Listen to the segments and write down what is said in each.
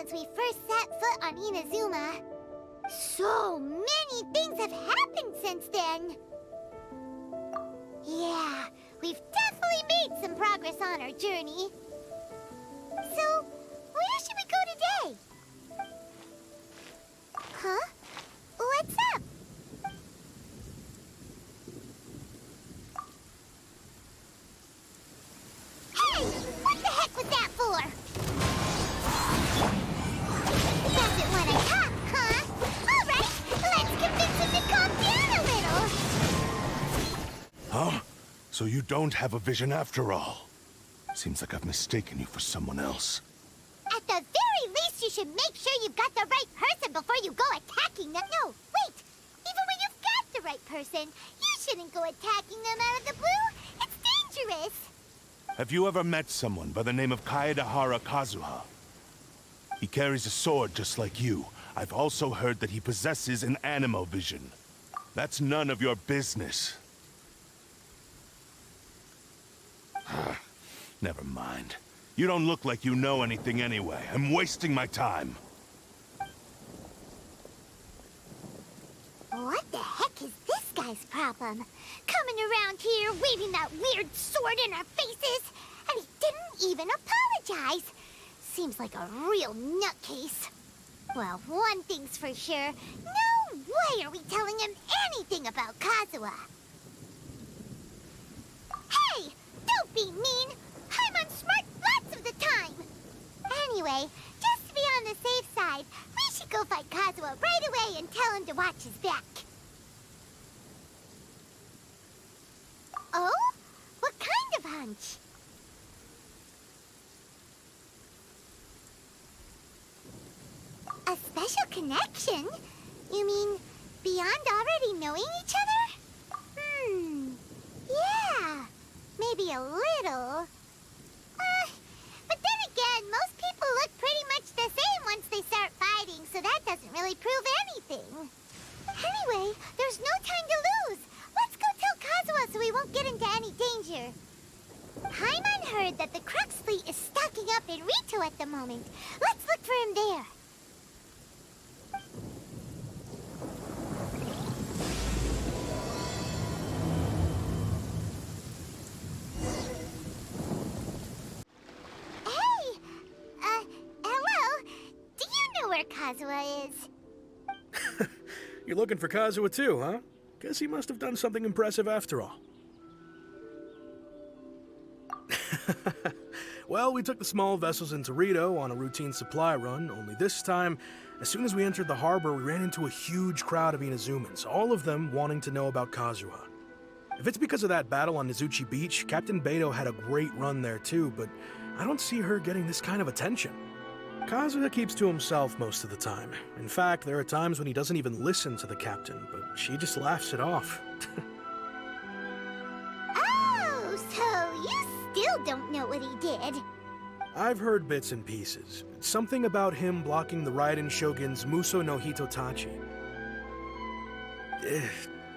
since we first set foot on Inazuma. So many things have happened since then. Yeah, we've definitely made some progress on our journey. So, where should we go today? Huh? What's up? Hey! What the heck was that for? Doesn't want to talk, huh? Alright, let's convince him to calm down a little. Huh? So you don't have a vision after all? Seems like I've mistaken you for someone else. At the very least, you should make sure you've got the right person before you go attacking them. No, wait! Even when you've got the right person, you shouldn't go attacking them out of the blue. It's dangerous. Have you ever met someone by the name of Kazuha? He carries a sword just like you. I've also heard that he possesses an animo vision. That's none of your business. Never mind. You don't look like you know anything anyway. I'm wasting my time. What the heck is this guy's problem? Coming around here, waving that weird sword in our faces, and he didn't even apologize. Seems like a real nutcase. Well, one thing's for sure. No way are we telling him anything about Kazuha. Hey! Don't be mean! I'm unsmart lots of the time! Anyway, just to be on the safe side, we should go find Kazuha right away and tell him to watch his back. Oh? What kind of hunch? A special connection? You mean beyond already knowing each other? Yeah, maybe a little. But then again, most people look pretty much the same once they start fighting, so that doesn't really prove anything. Anyway, there's no time to lose. Let's go tell Kazuha so we won't get into any danger. Paimon heard that the Crux fleet is stocking up in Rito at the moment. Let's look for him there. Kazuha is. You're looking for Kazuha too, huh? Guess he must have done something impressive after all. Well, we took the small vessels into Rito on a routine supply run, only this time, as soon as we entered the harbor, we ran into a huge crowd of Inazumans, all of them wanting to know about Kazuha. If it's because of that battle on Nizuchi Beach, Captain Beto had a great run there too, but I don't see her getting this kind of attention. Kazuha keeps to himself most of the time. In fact, there are times when he doesn't even listen to the captain, but she just laughs it off. Oh, so you still don't know what he did? I've heard bits and pieces. Something about him blocking the Raiden Shogun's Muso no Hitotachi.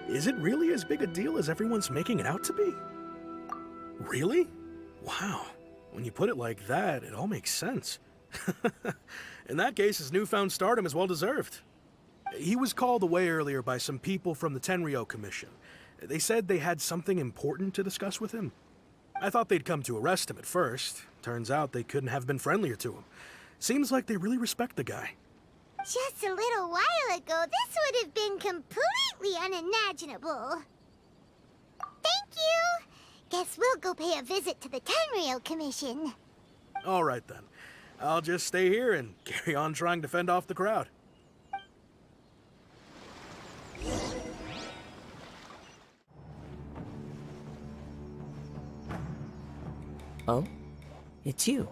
Is it really as big a deal as everyone's making it out to be? Really? Wow. When you put it like that, it all makes sense. In that case, his newfound stardom is well deserved. He was called away earlier by some people from the Tenryou Commission. They said they had something important to discuss with him. I thought they'd come to arrest him at first. Turns out they couldn't have been friendlier to him. Seems like they really respect the guy. Just a little while ago, this would have been completely unimaginable. Thank you! Guess we'll go pay a visit to the Tenryou Commission. All right then. I'll just stay here and carry on trying to fend off the crowd. Oh? It's you.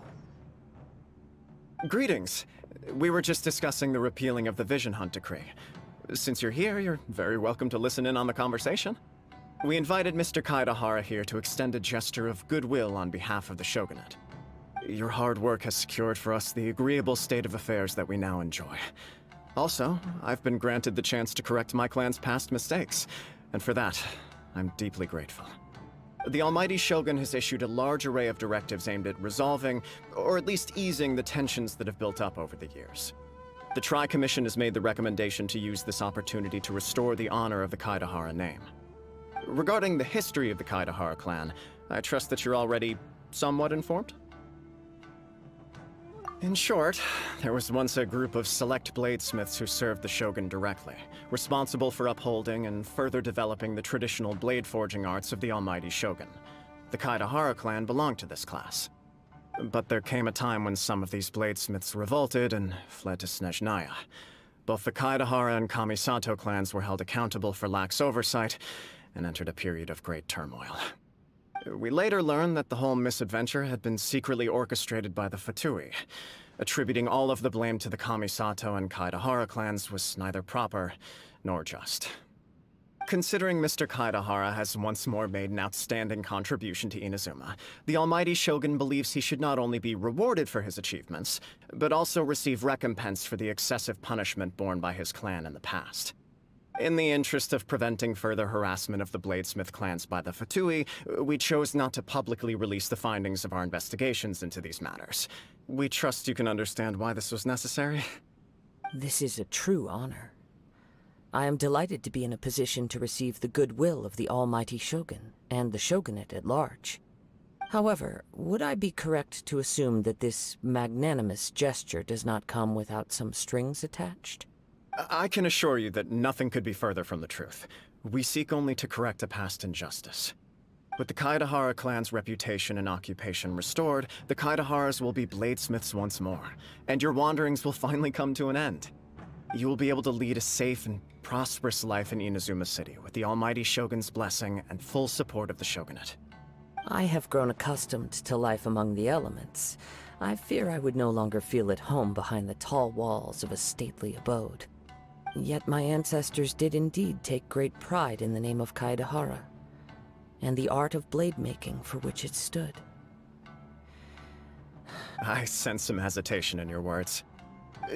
Greetings. We were just discussing the repealing of the Vision Hunt decree. Since you're here, you're very welcome to listen in on the conversation. We invited Mr. Kaidahara here to extend a gesture of goodwill on behalf of the Shogunate. Your hard work has secured for us the agreeable state of affairs that we now enjoy. Also, I've been granted the chance to correct my clan's past mistakes, and for that, I'm deeply grateful. The Almighty Shogun has issued a large array of directives aimed at resolving, or at least easing, the tensions that have built up over the years. The Tri-Commission has made the recommendation to use this opportunity to restore the honor of the Kaidahara name. Regarding the history of the Kaidahara clan, I trust that you're already somewhat informed? In short, there was once a group of select bladesmiths who served the Shogun directly, responsible for upholding and further developing the traditional blade forging arts of the Almighty Shogun. The Kaidahara clan belonged to this class. But there came a time when some of these bladesmiths revolted and fled to Snezhnaya. Both the Kaidahara and Kamisato clans were held accountable for lax oversight and entered a period of great turmoil. We later learned that the whole misadventure had been secretly orchestrated by the Fatui. Attributing all of the blame to the Kamisato and Kaidahara clans was neither proper nor just. Considering Mr. Kaidahara has once more made an outstanding contribution to Inazuma, the Almighty Shogun believes he should not only be rewarded for his achievements, but also receive recompense for the excessive punishment borne by his clan in the past. In the interest of preventing further harassment of the bladesmith clans by the Fatui, we chose not to publicly release the findings of our investigations into these matters. We trust you can understand why this was necessary. This is a true honor. I am delighted to be in a position to receive the goodwill of the Almighty Shogun, and the Shogunate at large. However, would I be correct to assume that this magnanimous gesture does not come without some strings attached? I can assure you that nothing could be further from the truth. We seek only to correct a past injustice. With the Kaidahara clan's reputation and occupation restored, the Kaidaharas will be bladesmiths once more, and your wanderings will finally come to an end. You will be able to lead a safe and prosperous life in Inazuma City with the Almighty Shogun's blessing and full support of the Shogunate. I have grown accustomed to life among the elements. I fear I would no longer feel at home behind the tall walls of a stately abode. Yet my ancestors did indeed take great pride in the name of Kaidahara, and the art of blade making for which it stood. I sense some hesitation in your words.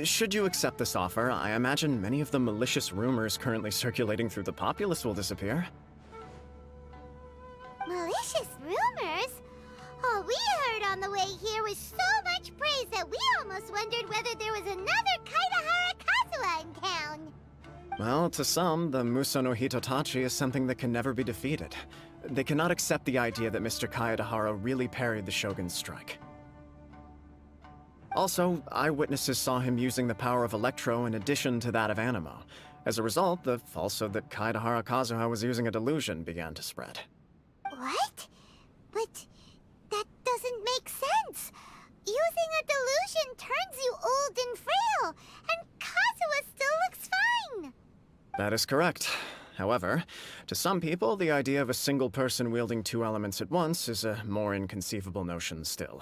Should you accept this offer, I imagine many of the malicious rumors currently circulating through the populace will disappear. Malicious rumors? All we heard on the way here was so much praise that we almost wondered whether there was another Kaidahara Kazuha in town. Well, to some, the Muso no Hitotachi is something that can never be defeated. They cannot accept the idea that Mr. Kaedahara really parried the Shogun's strike. Also, eyewitnesses saw him using the power of Electro in addition to that of Animo. As a result, the falsehood that Kaedahara Kazuha was using a delusion began to spread. What? But that doesn't make sense. Using a delusion turns you old and frail, and Kazuha still looks fine. That is correct. However, to some people, the idea of a single person wielding two elements at once is a more inconceivable notion still.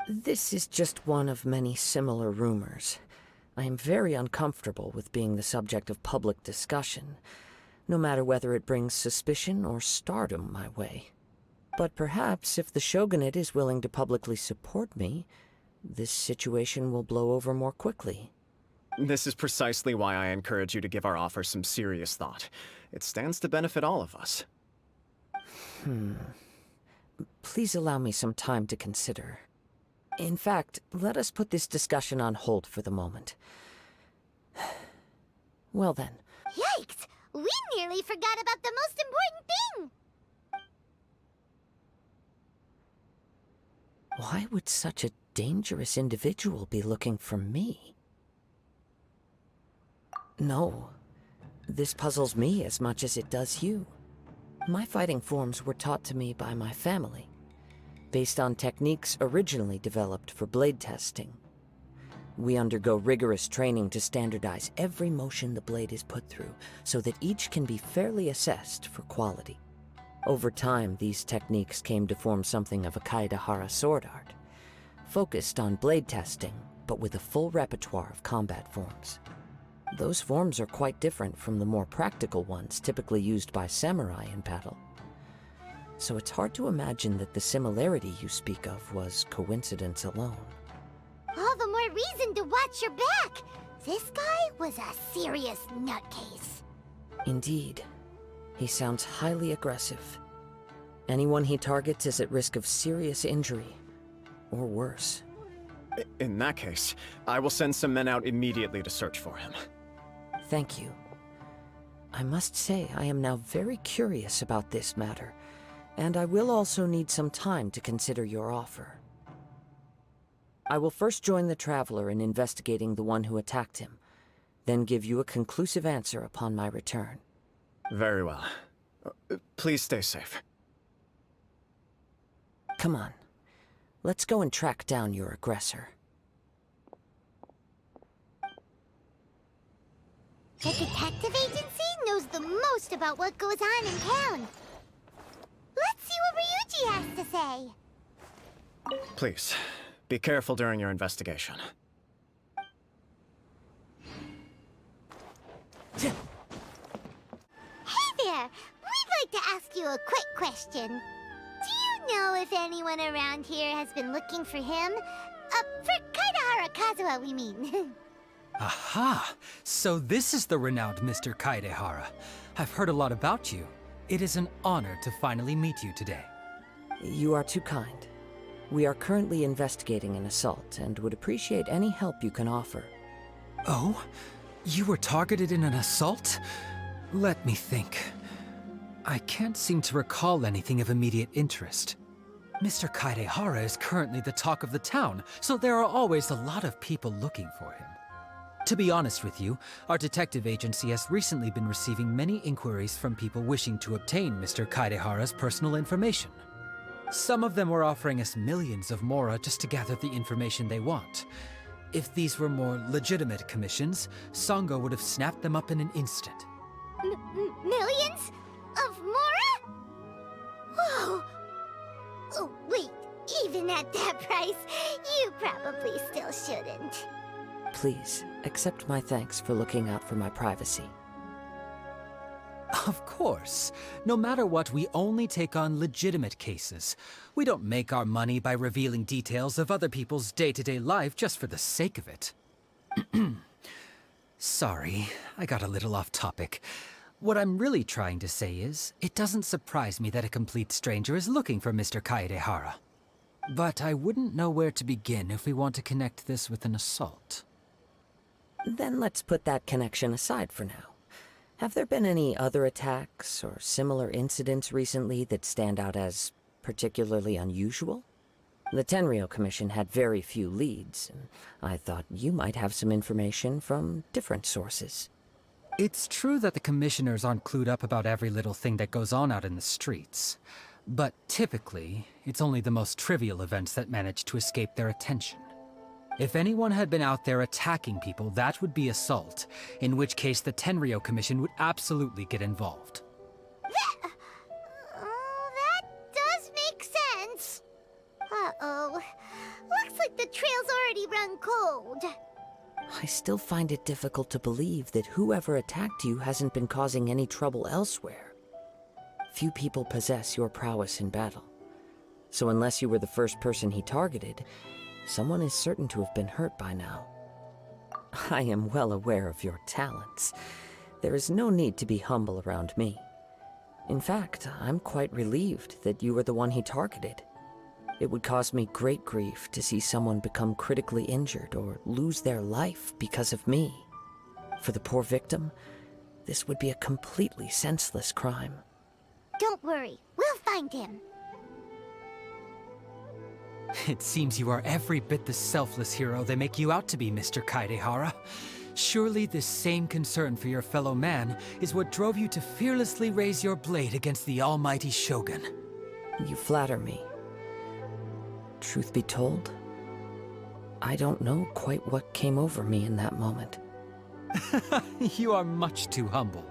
This is just one of many similar rumors. I am very uncomfortable with being the subject of public discussion, no matter whether it brings suspicion or stardom my way. But perhaps if the Shogunate is willing to publicly support me, this situation will blow over more quickly. This is precisely why I encourage you to give our offer some serious thought. It stands to benefit all of us. Please allow me some time to consider. In fact, let us put this discussion on hold for the moment. Well then. Yikes! We nearly forgot about the most important thing! Why would such a dangerous individual be looking for me? No. This puzzles me as much as it does you. My fighting forms were taught to me by my family, based on techniques originally developed for blade testing. We undergo rigorous training to standardize every motion the blade is put through, so that each can be fairly assessed for quality. Over time, these techniques came to form something of a Kaedahara sword art, focused on blade testing, but with a full repertoire of combat forms. Those forms are quite different from the more practical ones typically used by samurai in battle. So it's hard to imagine that the similarity you speak of was coincidence alone. All the more reason to watch your back! This guy was a serious nutcase. Indeed. He sounds highly aggressive. Anyone he targets is at risk of serious injury, or worse. In that case, I will send some men out immediately to search for him. Thank you. I must say I am now very curious about this matter, and I will also need some time to consider your offer. I will first join the Traveler in investigating the one who attacked him, then give you a conclusive answer upon my return. Very well. Please stay safe. Come on. Let's go and track down your aggressor. The detective agency knows the most about what goes on in town. Let's see what Ryuji has to say. Please, be careful during your investigation. Hey there! We'd like to ask you a quick question. Do you know if anyone around here has been looking for him? For Kaidahara Kazuha, we mean. Aha! So this is the renowned Mr. Kaidehara. I've heard a lot about you. It is an honor to finally meet you today. You are too kind. We are currently investigating an assault and would appreciate any help you can offer. Oh? You were targeted in an assault? Let me think. I can't seem to recall anything of immediate interest. Mr. Kaidehara is currently the talk of the town, so there are always a lot of people looking for him. To be honest with you, our detective agency has recently been receiving many inquiries from people wishing to obtain Mr. Kaidehara's personal information. Some of them were offering us millions of mora just to gather the information they want. If these were more legitimate commissions, Sango would have snapped them up in an instant. Millions? Of mora? Whoa! Oh, wait, even at that price, you probably still shouldn't. Please, accept my thanks for looking out for my privacy. Of course. No matter what, we only take on legitimate cases. We don't make our money by revealing details of other people's day-to-day life just for the sake of it. Sorry, I got a little off topic. What I'm really trying to say is, it doesn't surprise me that a complete stranger is looking for Mr. Kaidehara. But I wouldn't know where to begin if we want to connect this with an assault. Then let's put that connection aside for now. Have there been any other attacks or similar incidents recently that stand out as particularly unusual? The Tenryou Commission had very few leads, and I thought you might have some information from different sources. It's true that the commissioners aren't clued up about every little thing that goes on out in the streets. But typically, it's only the most trivial events that manage to escape their attention. If anyone had been out there attacking people, that would be assault, in which case the Tenryou Commission would absolutely get involved. That does make sense. Uh-oh. Looks like the trail's already run cold. I still find it difficult to believe that whoever attacked you hasn't been causing any trouble elsewhere. Few people possess your prowess in battle. So unless you were the first person he targeted, someone is certain to have been hurt by now. I am well aware of your talents. There is no need to be humble around me. In fact, I'm quite relieved that you were the one he targeted. It would cause me great grief to see someone become critically injured or lose their life because of me. For the poor victim, this would be a completely senseless crime. Don't worry, we'll find him. It seems you are every bit the selfless hero they make you out to be, Mr. Kaidehara. Surely this same concern for your fellow man is what drove you to fearlessly raise your blade against the almighty Shogun. You flatter me. Truth be told, I don't know quite what came over me in that moment. You are much too humble.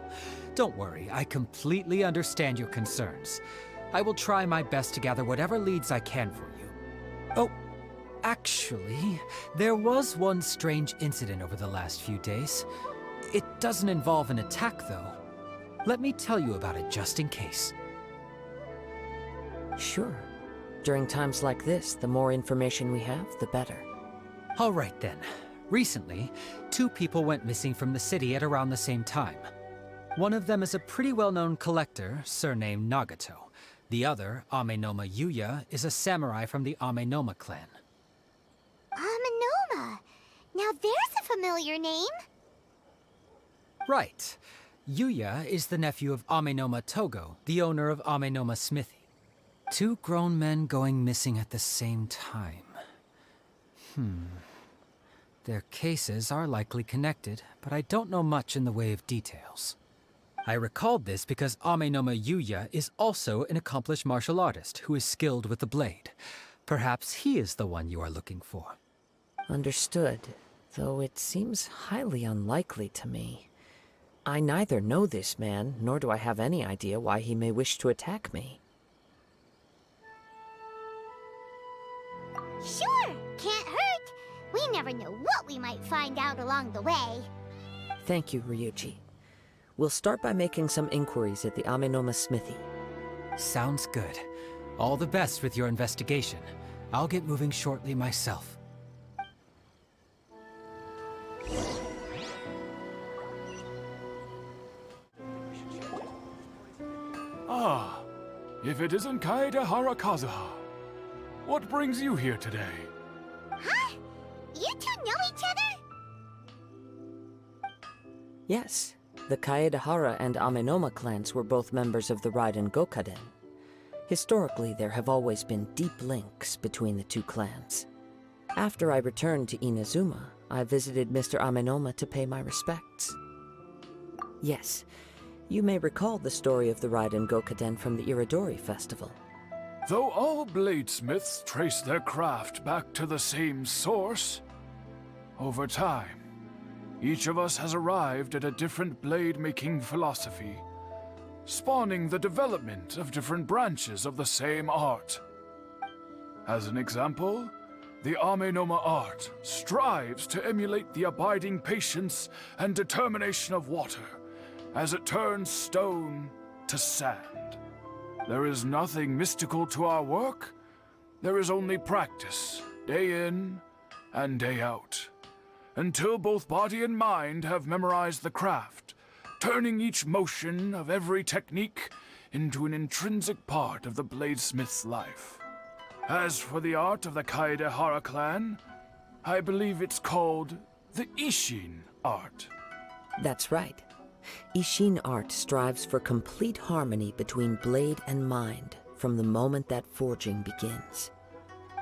Don't worry, I completely understand your concerns. I will try my best to gather whatever leads I can for you. Oh, actually, there was one strange incident over the last few days. It doesn't involve an attack, though. Let me tell you about it just in case. Sure. During times like this, the more information we have, the better. All right then. Recently, 2 people went missing from the city at around the same time. One of them is a pretty well-known collector, surnamed Nagato. The other, Amenoma Yuya, is a samurai from the Amenoma clan. Amenoma. Now there's a familiar name. Right. Yuya is the nephew of Amenoma Togo, the owner of Amenoma Smithy. Two grown men going missing at the same time. Their cases are likely connected, but I don't know much in the way of details. I recalled this because Amenoma Yuya is also an accomplished martial artist who is skilled with the blade. Perhaps he is the one you are looking for. Understood, though it seems highly unlikely to me. I neither know this man, nor do I have any idea why he may wish to attack me. Sure, can't hurt. We never know what we might find out along the way. Thank you, Ryuji. We'll start by making some inquiries at the Amenoma Smithy. Sounds good. All the best with your investigation. I'll get moving shortly myself. Ah, if it isn't Kaedehara Kazuha. What brings you here today? Huh? You two know each other? Yes, the Kaedehara and Amenoma clans were both members of the RYZEN Gokaden. Historically, there have always been deep links between the two clans. After I returned to Inazuma, I visited Mr. Amenoma to pay my respects. Yes, you may recall the story of the RYZEN Gokaden from the Iridori Festival. Though all bladesmiths trace their craft back to the same source, over time, each of us has arrived at a different blade-making philosophy, spawning the development of different branches of the same art. As an example, the Amenoma art strives to emulate the abiding patience and determination of water as it turns stone to sand. There is nothing mystical to our work. There is only practice, day in and day out, until both body and mind have memorized the craft, turning each motion of every technique into an intrinsic part of the bladesmith's life. As for the art of the Kaedehara clan, I believe it's called the Ishin art. That's right. Ishin art strives for complete harmony between blade and mind from the moment that forging begins.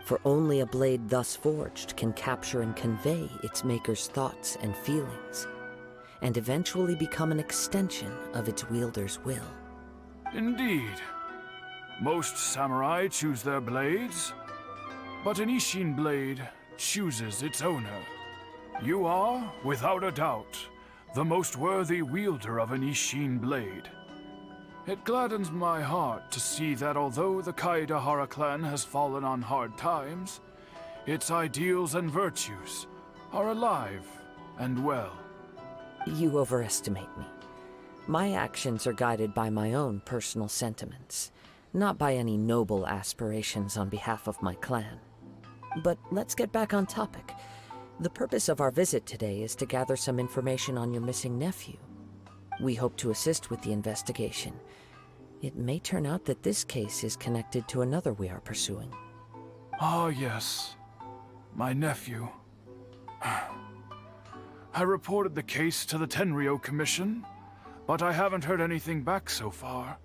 For only a blade thus forged can capture and convey its maker's thoughts and feelings, and eventually become an extension of its wielder's will. Indeed. Most samurai choose their blades, but an Ishin blade chooses its owner. You are, without a doubt, the most worthy wielder of an Ishin blade. It gladdens my heart to see that although the Kaedehara clan has fallen on hard times, its ideals and virtues are alive and well. You overestimate me. My actions are guided by my own personal sentiments, not by any noble aspirations on behalf of my clan. But let's get back on topic. The purpose of our visit today is to gather some information on your missing nephew. We hope to assist with the investigation. It may turn out that this case is connected to another we are pursuing. Ah, yes. My nephew. I reported the case to the Tenryo Commission, but I haven't heard anything back so far.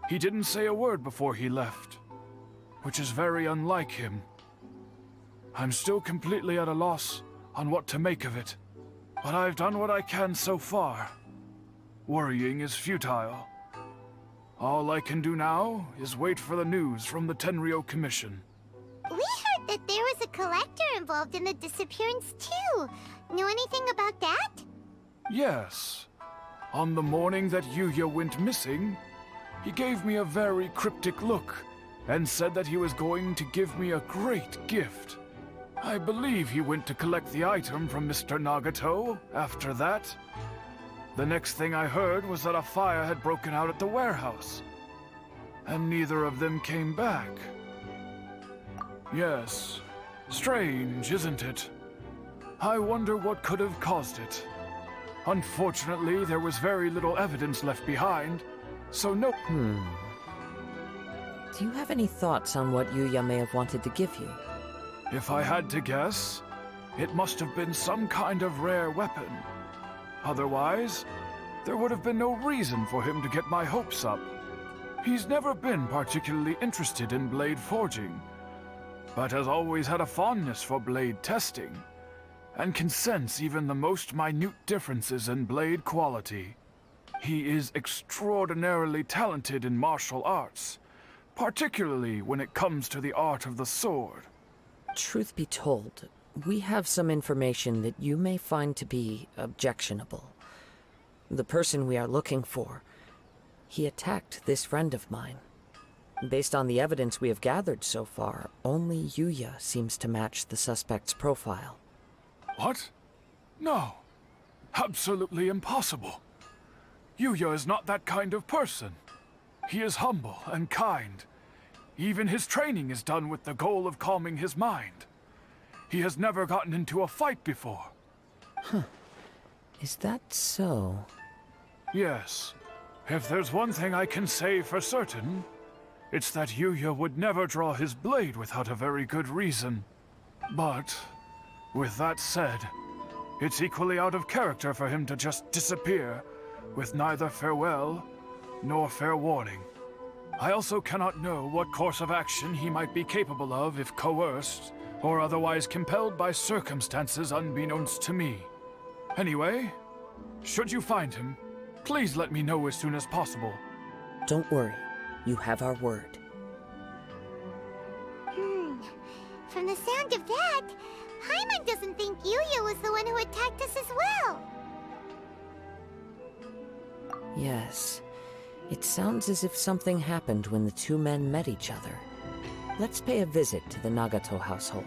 He didn't say a word before he left, which is very unlike him. I'm still completely at a loss on what to make of it, but I've done what I can so far. Worrying is futile. All I can do now is wait for the news from the Tenryo Commission. We heard that there was a collector involved in the disappearance too. Know anything about that? Yes. On the morning that Yuya went missing, he gave me a very cryptic look and said that he was going to give me a great gift. I believe he went to collect the item from Mr. Nagato after that. The next thing I heard was that a fire had broken out at the warehouse, and neither of them came back. Yes, strange, isn't it? I wonder what could have caused it. Unfortunately, there was very little evidence left behind, so no— Do you have any thoughts on what Yuya may have wanted to give you? If I had to guess, it must have been some kind of rare weapon. Otherwise, there would have been no reason for him to get my hopes up. He's never been particularly interested in blade forging, but has always had a fondness for blade testing, and can sense even the most minute differences in blade quality. He is extraordinarily talented in martial arts, particularly when it comes to the art of the sword. Truth be told, we have some information that you may find to be objectionable. The person we are looking for, he attacked this friend of mine. Based on the evidence we have gathered so far, only Yuya seems to match the suspect's profile. What? No. Absolutely impossible. Yuya is not that kind of person. He is humble and kind. Even his training is done with the goal of calming his mind. He has never gotten into a fight before. Huh. Is that so? Yes. If there's one thing I can say for certain, it's that Yuya would never draw his blade without a very good reason. But, with that said, it's equally out of character for him to just disappear, with neither farewell nor fair warning. I also cannot know what course of action he might be capable of if coerced, or otherwise compelled by circumstances unbeknownst to me. Anyway, should you find him, please let me know as soon as possible. Don't worry. You have our word. From the sound of that, Paimon doesn't think Yuya was the one who attacked us as well. Yes. It sounds as if something happened when the two men met each other. Let's pay a visit to the Nagato household.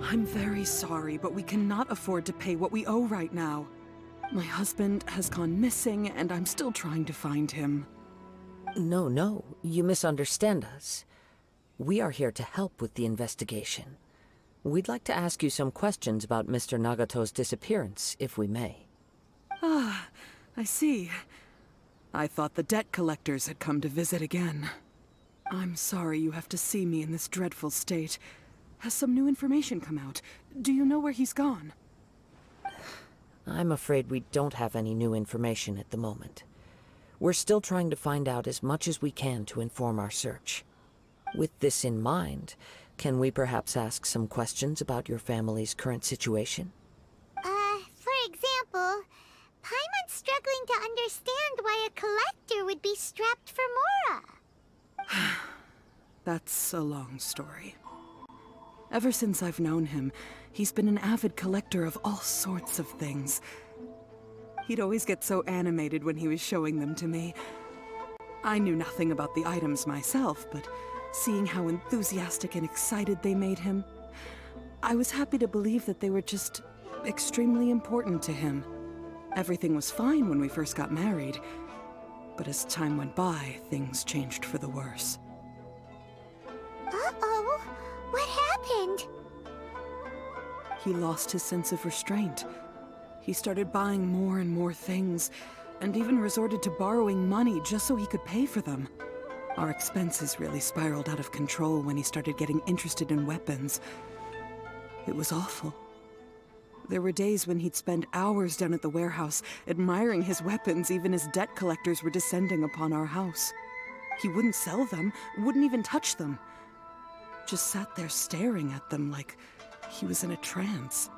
I'm very sorry, but we cannot afford to pay what we owe right now. My husband has gone missing, and I'm still trying to find him. No, you misunderstand us. We are here to help with the investigation. We'd like to ask you some questions about Mr. Nagato's disappearance, if we may. Ah, I see. I thought the debt collectors had come to visit again. I'm sorry you have to see me in this dreadful state. Has some new information come out? Do you know where he's gone? I'm afraid we don't have any new information at the moment. We're still trying to find out as much as we can to inform our search. With this in mind, can we perhaps ask some questions about your family's current situation? For example, Paimon's struggling to understand why a collector would be strapped for Mora. That's a long story. Ever since I've known him, he's been an avid collector of all sorts of things. He'd always get so animated when he was showing them to me. I knew nothing about the items myself, but seeing how enthusiastic and excited they made him, I was happy to believe that they were just extremely important to him. Everything was fine when we first got married, but as time went by, things changed for the worse. Uh-oh, what happened? He lost his sense of restraint. He started buying more and more things, and even resorted to borrowing money just so he could pay for them. Our expenses really spiraled out of control when he started getting interested in weapons. It was awful. There were days when he'd spend hours down at the warehouse, admiring his weapons even as debt collectors were descending upon our house. He wouldn't sell them, wouldn't even touch them. Just sat there staring at them like he was in a trance.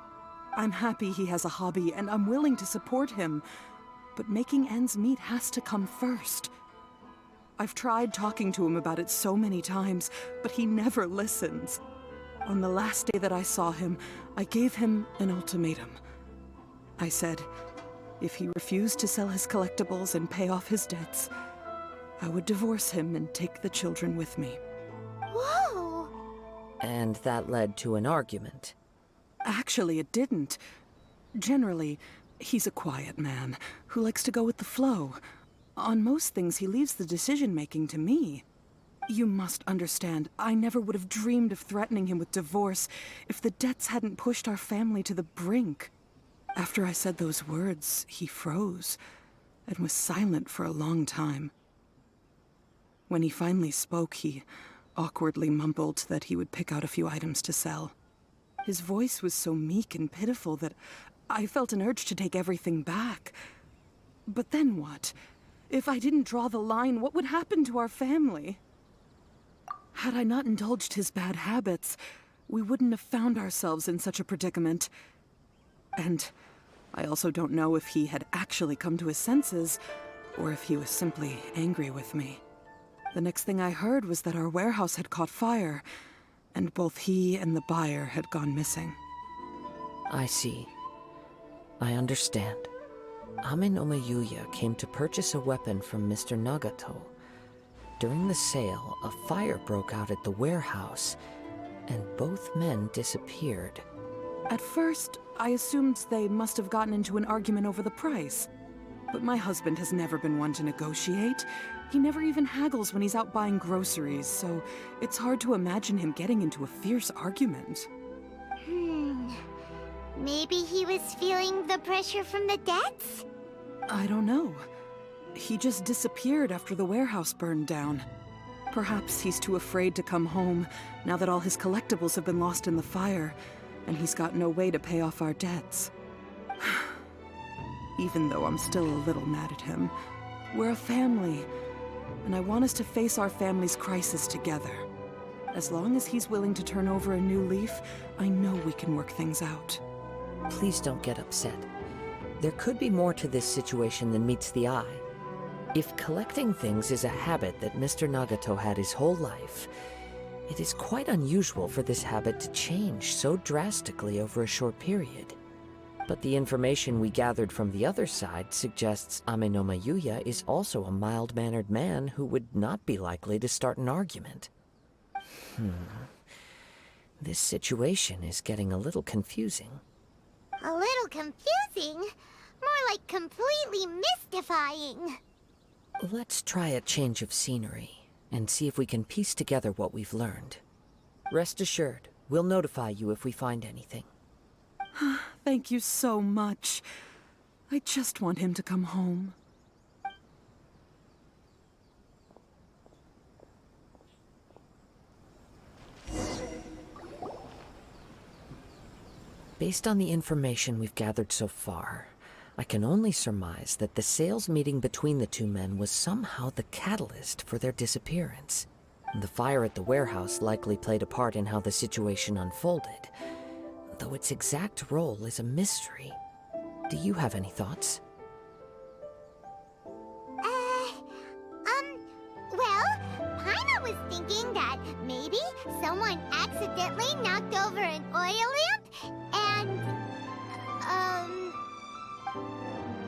I'm happy he has a hobby, and I'm willing to support him, but making ends meet has to come first. I've tried talking to him about it so many times, but he never listens. On the last day that I saw him, I gave him an ultimatum. I said, if he refused to sell his collectibles and pay off his debts, I would divorce him and take the children with me. Whoa! And that led to an argument. Actually, it didn't. Generally, he's a quiet man who likes to go with the flow. On most things, he leaves the decision-making to me. You must understand, I never would have dreamed of threatening him with divorce if the debts hadn't pushed our family to the brink. After I said those words, he froze and was silent for a long time. When he finally spoke, he awkwardly mumbled that he would pick out a few items to sell. His voice was so meek and pitiful that I felt an urge to take everything back. But then what? If I didn't draw the line, what would happen to our family? Had I not indulged his bad habits, we wouldn't have found ourselves in such a predicament. And I also don't know if he had actually come to his senses, or if he was simply angry with me. The next thing I heard was that our warehouse had caught fire, and both he and the buyer had gone missing. I see. I understand. Amenoma Yuya came to purchase a weapon from Mr. Nagato. During the sale, a fire broke out at the warehouse, and both men disappeared. At first, I assumed they must have gotten into an argument over the price. But my husband has never been one to negotiate. He never even haggles when he's out buying groceries, so it's hard to imagine him getting into a fierce argument. Maybe he was feeling the pressure from the debts? I don't know. He just disappeared after the warehouse burned down. Perhaps he's too afraid to come home now that all his collectibles have been lost in the fire, and he's got no way to pay off our debts. Even though I'm still a little mad at him, we're a family, and I want us to face our family's crisis together. As long as he's willing to turn over a new leaf, I know we can work things out. Please don't get upset. There could be more to this situation than meets the eye. If collecting things is a habit that Mr. Nagato had his whole life, it is quite unusual for this habit to change so drastically over a short period. But the information we gathered from the other side suggests Amenoma Yuya is also a mild-mannered man who would not be likely to start an argument. This situation is getting a little confusing. A little confusing? More like completely mystifying. Let's try a change of scenery and see if we can piece together what we've learned. Rest assured, we'll notify you if we find anything. Thank you so much. I just want him to come home. Based on the information we've gathered so far, I can only surmise that the sales meeting between the two men was somehow the catalyst for their disappearance. The fire at the warehouse likely played a part in how the situation unfolded, though its exact role is a mystery. Do you have any thoughts? Well, Paimon was thinking that maybe someone accidentally knocked over an oil lamp and,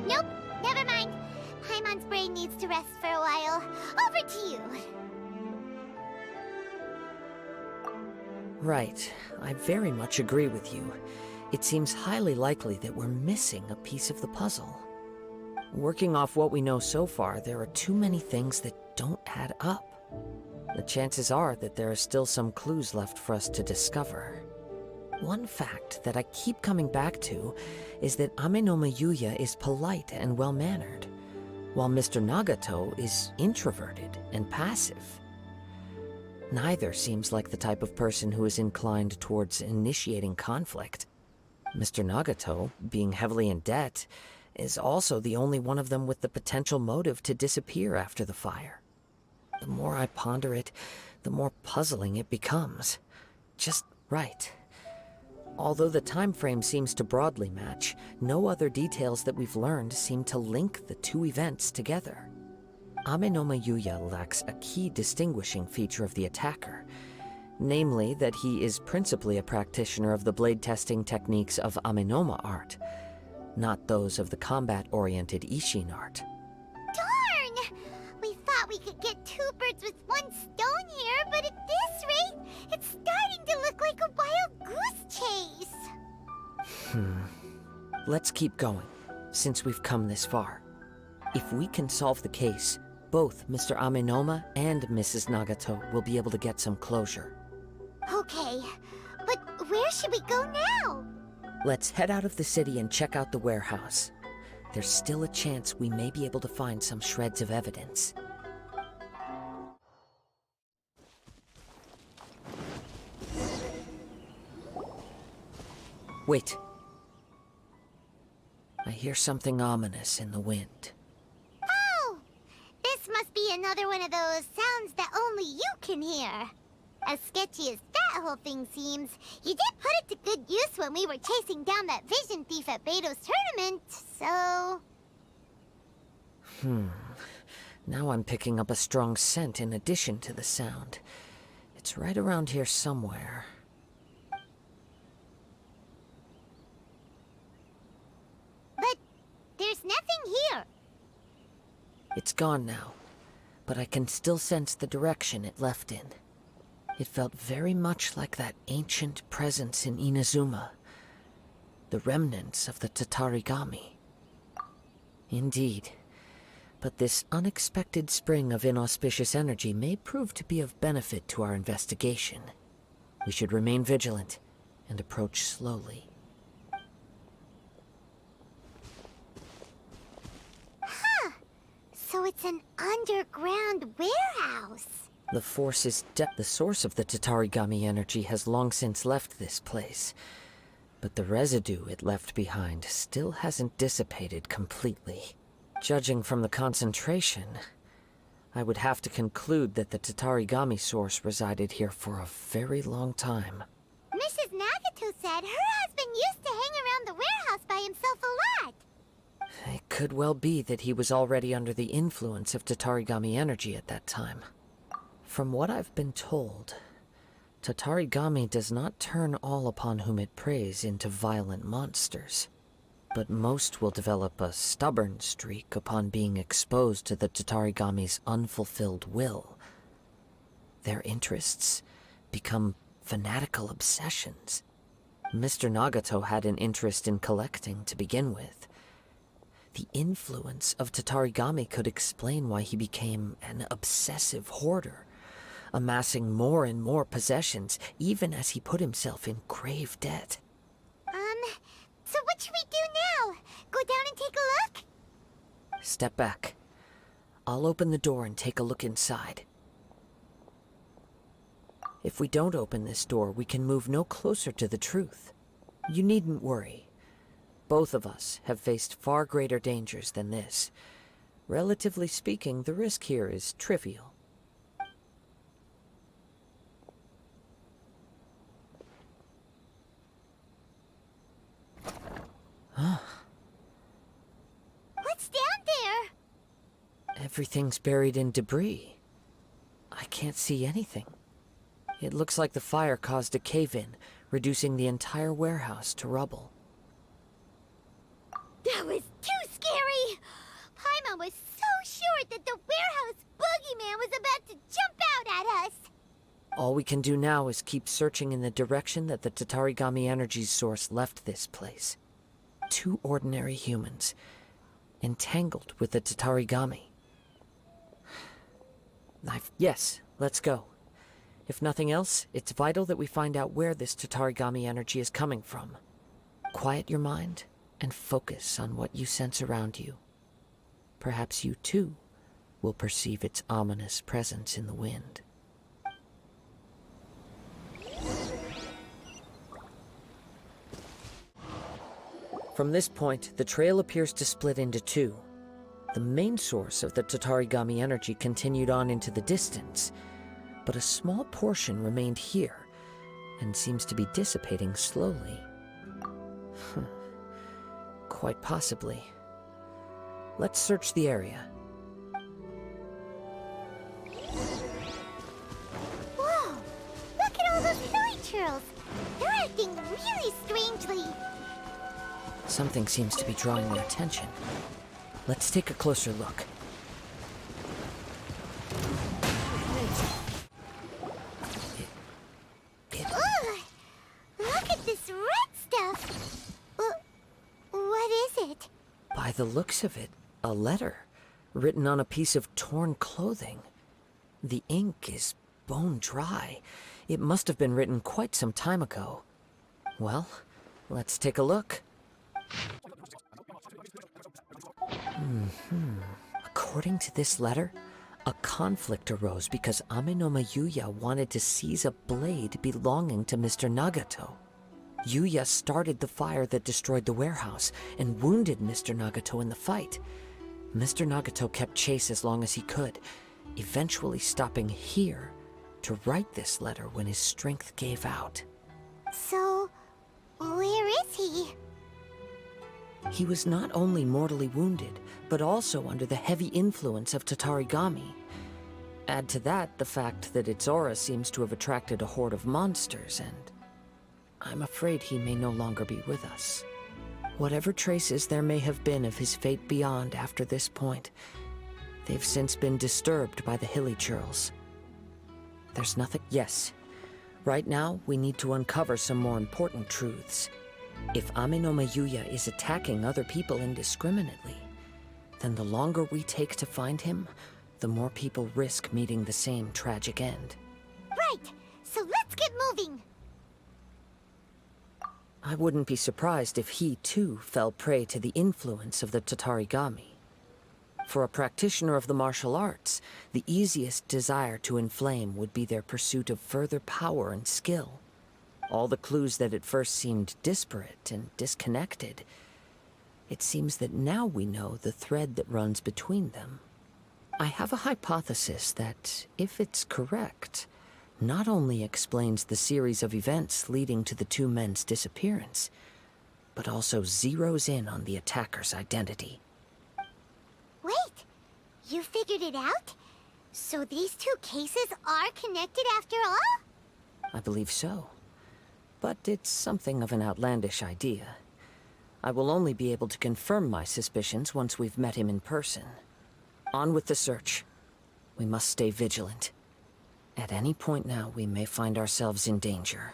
nope, never mind. Paimon's brain needs to rest for a while. Over to you. Right. I very much agree with you. It seems highly likely that we're missing a piece of the puzzle. Working off what we know so far, there are too many things that don't add up. The chances are that there are still some clues left for us to discover. One fact that I keep coming back to is that Amenoma Yuya is polite and well-mannered, while Mr. Nagato is introverted and passive. Neither seems like the type of person who is inclined towards initiating conflict. Mr. Nagato, being heavily in debt, is also the only one of them with the potential motive to disappear after the fire. The more I ponder it, the more puzzling it becomes. Just right. Although the time frame seems to broadly match, no other details that we've learned seem to link the two events together. Amenoma Yuya lacks a key distinguishing feature of the attacker, namely that he is principally a practitioner of the blade testing techniques of Amenoma art, not those of the combat-oriented Ishin art. Darn! We thought we could get two birds with one stone here, but at this rate, it's starting to look like a wild goose chase. Let's keep going, since we've come this far. If we can solve the case, both Mr. Amenoma and Mrs. Nagato will be able to get some closure. Okay, but where should we go now? Let's head out of the city and check out the warehouse. There's still a chance we may be able to find some shreds of evidence. Wait. I hear something ominous in the wind. Oh! This must be another one of those sounds that only you can hear. As sketchy as that whole thing seems, you did put it to good use when we were chasing down that vision thief at Beto's tournament, so... Now I'm picking up a strong scent in addition to the sound. It's right around here somewhere. But there's nothing here. It's gone now, but I can still sense the direction it left in. It felt very much like that ancient presence in Inazuma. The remnants of the Tatarigami. Indeed. But this unexpected spring of inauspicious energy may prove to be of benefit to our investigation. We should remain vigilant and approach slowly. Huh. So it's an underground warehouse. The force is the source of the Tatarigami energy has long since left this place. But the residue it left behind still hasn't dissipated completely. Judging from the concentration, I would have to conclude that the Tatarigami source resided here for a very long time. Mrs. Nagato said her husband used to hang around the warehouse by himself a lot. It could well be that he was already under the influence of Tatarigami energy at that time. From what I've been told, Tatarigami does not turn all upon whom it preys into violent monsters. But most will develop a stubborn streak upon being exposed to the Tatarigami's unfulfilled will. Their interests become fanatical obsessions. Mr. Nagato had an interest in collecting to begin with. The influence of Tatarigami could explain why he became an obsessive hoarder, amassing more and more possessions, even as he put himself in grave debt. So what should we do now? Go down and take a look? Step back. I'll open the door and take a look inside. If we don't open this door, we can move no closer to the truth. You needn't worry. Both of us have faced far greater dangers than this. Relatively speaking, the risk here is trivial. What's down there? Everything's buried in debris. I can't see anything. It looks like the fire caused a cave-in, reducing the entire warehouse to rubble. That was too scary! Paimon was so sure that the warehouse boogeyman was about to jump out at us! All we can do now is keep searching in the direction that the Tatarigami energy's source left this place. 2 ordinary humans, entangled with the Tatarigami. Yes, let's go. If nothing else, it's vital that we find out where this Tatarigami energy is coming from. Quiet your mind and focus on what you sense around you. Perhaps you too will perceive its ominous presence in the wind. From this point, the trail appears to split into 2. The main source of the Tatarigami energy continued on into the distance, but a small portion remained here, and seems to be dissipating slowly. Quite possibly. Let's search the area. Whoa! Look at all those silly churls! They're acting really strangely! Something seems to be drawing their attention. Let's take a closer look. Ugh! Look at this red stuff! What is it? By the looks of it, a letter written on a piece of torn clothing. The ink is bone dry. It must have been written quite some time ago. Well, Let's take a look. According to this letter, a conflict arose because Amenoma Yuya wanted to seize a blade belonging to Mr. Nagato. Yuya started the fire that destroyed the warehouse and wounded Mr. Nagato in the fight. Mr. Nagato kept chase as long as he could, eventually stopping here to write this letter when his strength gave out. So, where is he? He was not only mortally wounded, but also under the heavy influence of Tatarigami. Add to that the fact that its aura seems to have attracted a horde of monsters, and I'm afraid he may no longer be with us. Whatever traces there may have been of his fate beyond after this point, they've since been disturbed by the hilly churls. There's nothing. Yes. Right now, we need to uncover some more important truths. If Amenoma Yuya is attacking other people indiscriminately, then the longer we take to find him, the more people risk meeting the same tragic end. Right, so let's get moving. I wouldn't be surprised if he, too, fell prey to the influence of the Tatarigami. For a practitioner of the martial arts, the easiest desire to inflame would be their pursuit of further power and skill. All the clues that at first seemed disparate and disconnected, it seems that now we know the thread that runs between them. I have a hypothesis that, if it's correct, not only explains the series of events leading to the two men's disappearance, but also zeroes in on the attacker's identity. Wait, you figured it out? So these two cases are connected after all? I believe so. But it's something of an outlandish idea. I will only be able to confirm my suspicions once we've met him in person. On with the search. We must stay vigilant. At any point now, we may find ourselves in danger.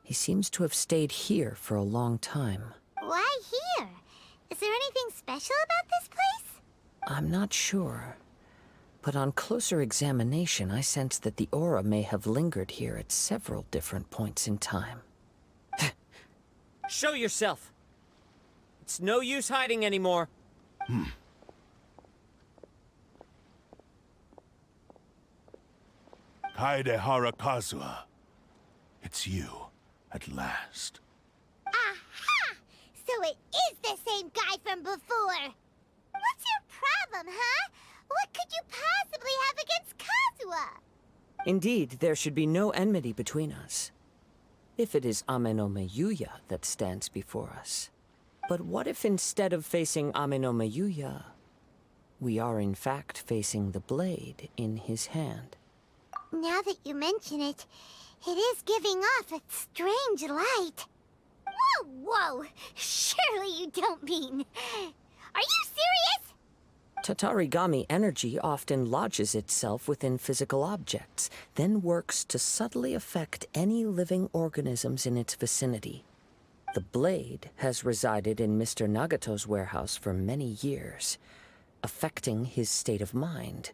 He seems to have stayed here for a long time. Why here? Is there anything special about this place? I'm not sure. But on closer examination, I sense that the aura may have lingered here at several different points in time. Show yourself! It's no use hiding anymore. Kaedehara Kazuha. It's you, at last. Aha! So it is the same guy from before! What's your problem, huh? What could you possibly have against Kazuha? Indeed, there should be no enmity between us. If it is Amenoma Yuya that stands before us. But what if instead of facing Amenoma Yuya, we are in fact facing the blade in his hand? Now that you mention it, it is giving off a strange light. Whoa, whoa! Surely you don't mean... Are you serious? Tatarigami energy often lodges itself within physical objects, then works to subtly affect any living organisms in its vicinity. The blade has resided in Mr. Nagato's warehouse for many years, affecting his state of mind,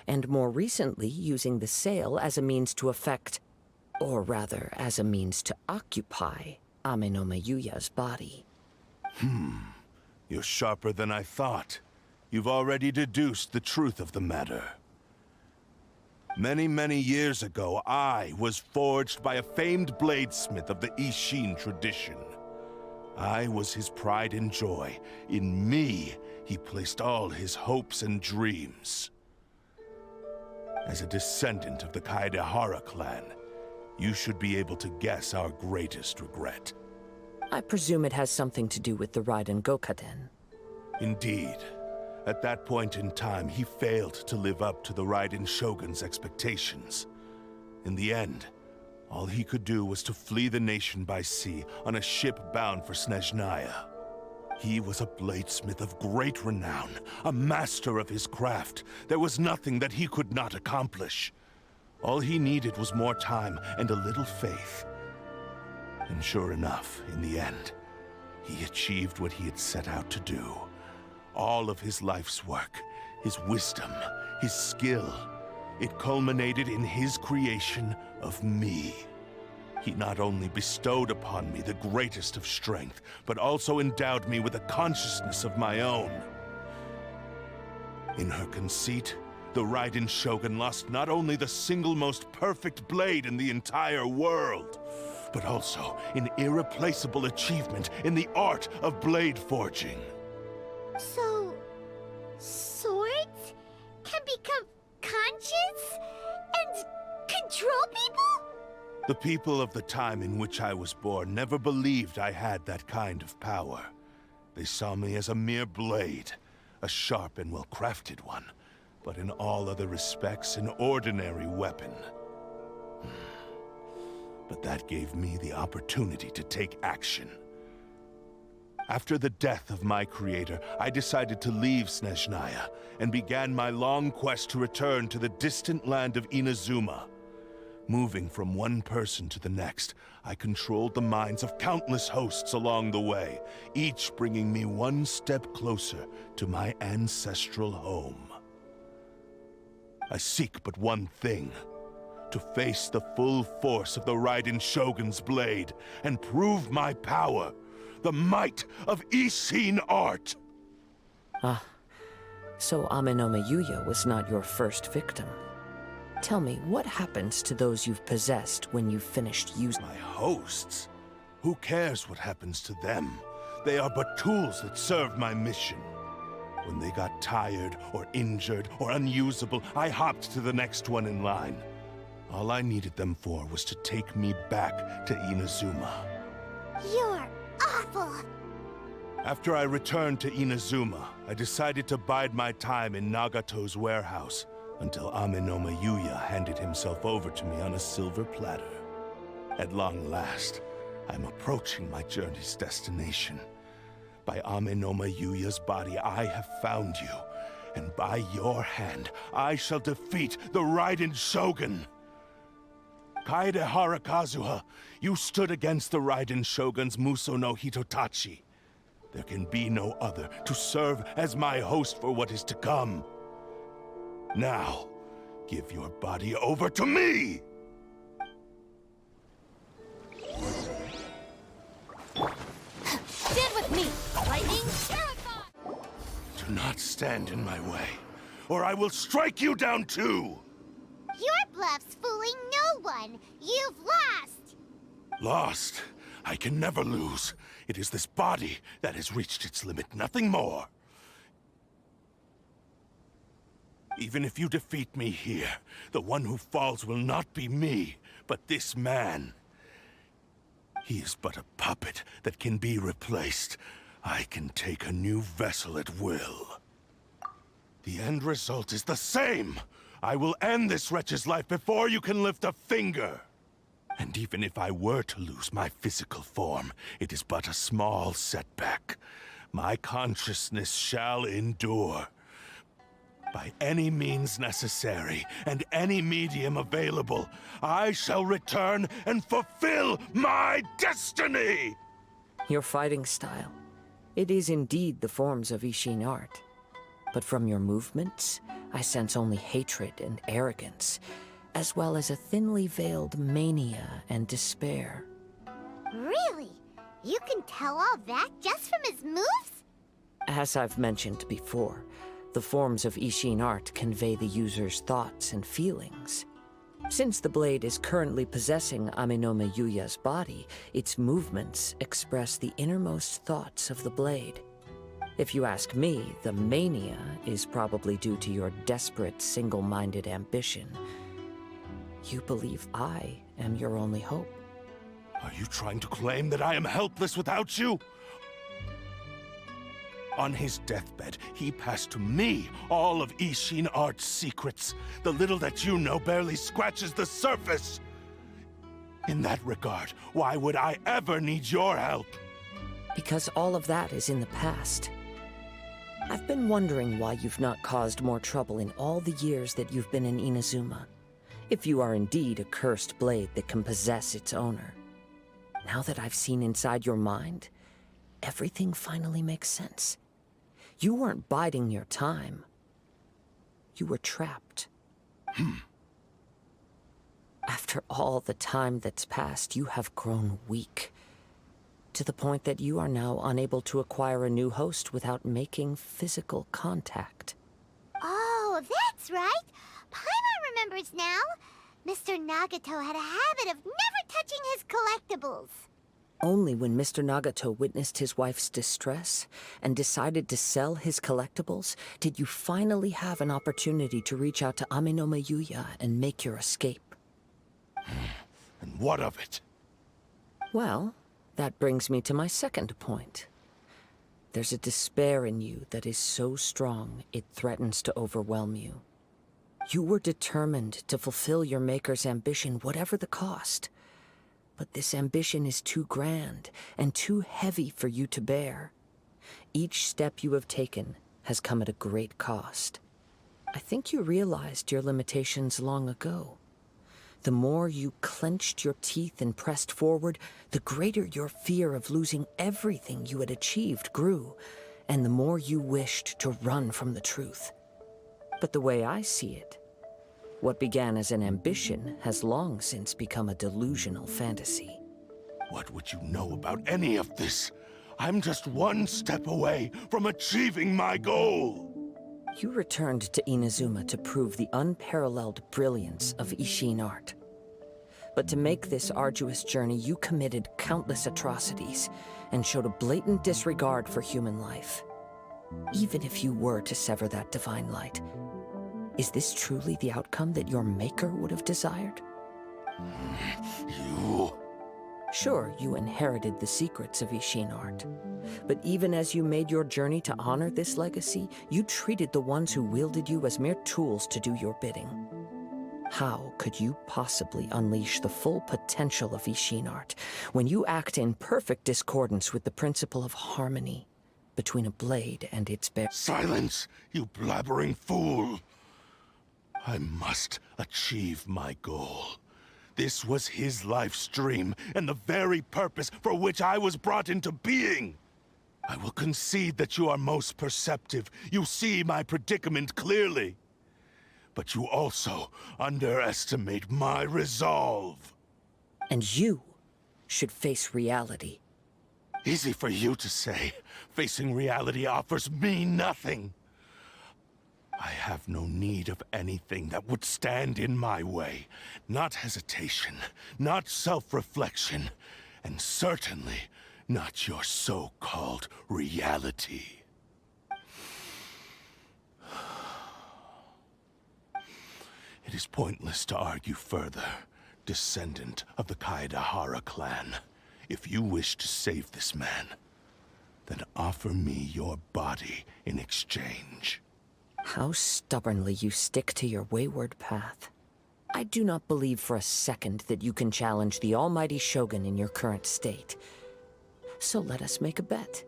and more recently using the sale as a means to affect, or rather as a means to occupy, Amenoma Yuya's body. You're sharper than I thought. You've already deduced the truth of the matter. Many, many years ago, I was forged by a famed bladesmith of the Ishin tradition. I was his pride and joy. In me, he placed all his hopes and dreams. As a descendant of the Kaedehara clan, you should be able to guess our greatest regret. I presume it has something to do with the Raiden Gokaden. Indeed. At that point in time, he failed to live up to the Raiden Shogun's expectations. In the end, all he could do was to flee the nation by sea on a ship bound for Snezhnaya. He was a bladesmith of great renown, a master of his craft. There was nothing that he could not accomplish. All he needed was more time and a little faith. And sure enough, in the end, he achieved what he had set out to do. All of his life's work, his wisdom, his skill, it culminated in his creation of me. He not only bestowed upon me the greatest of strength, but also endowed me with a consciousness of my own. In her conceit, the Raiden Shogun lost not only the single most perfect blade in the entire world, but also an irreplaceable achievement in the art of blade forging. So, swords can become conscious and control people? The people of the time in which I was born never believed I had that kind of power. They saw me as a mere blade, a sharp and well-crafted one, but in all other respects an ordinary weapon. But that gave me the opportunity to take action. After the death of my creator, I decided to leave Snezhnaya and began my long quest to return to the distant land of Inazuma. Moving from one person to the next, I controlled the minds of countless hosts along the way, each bringing me one step closer to my ancestral home. I seek but one thing: to face the full force of the Raiden Shogun's blade and prove my power, the might of Ishin art. Ah, so Amenoma Yuya was not your first victim. Tell me, what happens to those you've possessed when you've finished using My hosts? Who cares what happens to them? They are but tools that serve my mission. When they got tired, or injured, or unusable, I hopped to the next one in line. All I needed them for was to take me back to Inazuma. You're awful! After I returned to Inazuma, I decided to bide my time in Nagato's warehouse until Amenoma Yuya handed himself over to me on a silver platter. At long last, I'm approaching my journey's destination. By Amenoma Yuya's body, I have found you, and by your hand, I shall defeat the Raiden Shogun! Kaedehara Kazuha, you stood against the Raiden Shogun's Muso no Hitotachi. There can be no other to serve as my host for what is to come. Now, give your body over to me! Stand with me, lightning terrified! Do not stand in my way, or I will strike you down too! Your bluff's fooling no one! You've lost! Lost? I can never lose. It is this body that has reached its limit, nothing more. Even if you defeat me here, the one who falls will not be me, but this man. He is but a puppet that can be replaced. I can take a new vessel at will. The end result is the same! I will end this wretch's life before you can lift a finger! And even if I were to lose my physical form, it is but a small setback. My consciousness shall endure. By any means necessary, and any medium available, I shall return and fulfill my destiny! your fighting style? It is indeed the forms of Ishin art. But from your movements, I sense only hatred and arrogance, as well as a thinly veiled mania and despair. Really? You can tell all that just from his moves? As I've mentioned before, the forms of Ishin art convey the user's thoughts and feelings. Since the blade is currently possessing Amenoma Yuya's body, its movements express the innermost thoughts of the blade. If you ask me, the mania is probably due to your desperate, single-minded ambition. You believe I am your only hope. Are you trying to claim that I am helpless without you? On his deathbed, he passed to me all of Ishin art's secrets. The little that you know barely scratches the surface. In that regard, why would I ever need your help? Because all of that is in the past. I've been wondering why you've not caused more trouble in all the years that you've been in Inazuma. If you are indeed a cursed blade that can possess its owner. Now that I've seen inside your mind, everything finally makes sense. You weren't biding your time. You were trapped. After all the time that's passed, you have grown weak. To the point that you are now unable to acquire a new host without making physical contact. Oh, that's right. Paimon remembers now. Mr. Nagato had a habit of never touching his collectibles. Only when Mr. Nagato witnessed his wife's distress and decided to sell his collectibles did you finally have an opportunity to reach out to Amenoma Yuya and make your escape. And what of it? Well, that brings me to my second point. There's a despair in you that is so strong it threatens to overwhelm you. You were determined to fulfill your maker's ambition, whatever the cost. But this ambition is too grand and too heavy for you to bear. Each step you have taken has come at a great cost. I think you realized your limitations long ago. The more you clenched your teeth and pressed forward, the greater your fear of losing everything you had achieved grew, and the more you wished to run from the truth. But the way I see it, what began as an ambition has long since become a delusional fantasy. What would you know about any of this? I'm just one step away from achieving my goal! You returned to Inazuma to prove the unparalleled brilliance of Ishin art. But to make this arduous journey, you committed countless atrocities and showed a blatant disregard for human life. Even if you were to sever that divine light, is this truly the outcome that your maker would have desired? You... Sure, you inherited the secrets of Ishin art. But even as you made your journey to honor this legacy, you treated the ones who wielded you as mere tools to do your bidding. How could you possibly unleash the full potential of Ishin art when you act in perfect discordance with the principle of harmony between a blade and its bearer? Silence, you blabbering fool! I must achieve my goal. This was his life's dream, and the very purpose for which I was brought into being. I will concede that you are most perceptive. You see my predicament clearly. But you also underestimate my resolve. And you should face reality. Easy for you to say. Facing reality offers me nothing. I have no need of anything that would stand in my way. Not hesitation, not self-reflection, and certainly not your so-called reality. It is pointless to argue further, descendant of the Kaedahara clan. If you wish to save this man, then offer me your body in exchange. How stubbornly you stick to your wayward path. I do not believe for a second that you can challenge the almighty Shogun in your current state. So let us make a bet,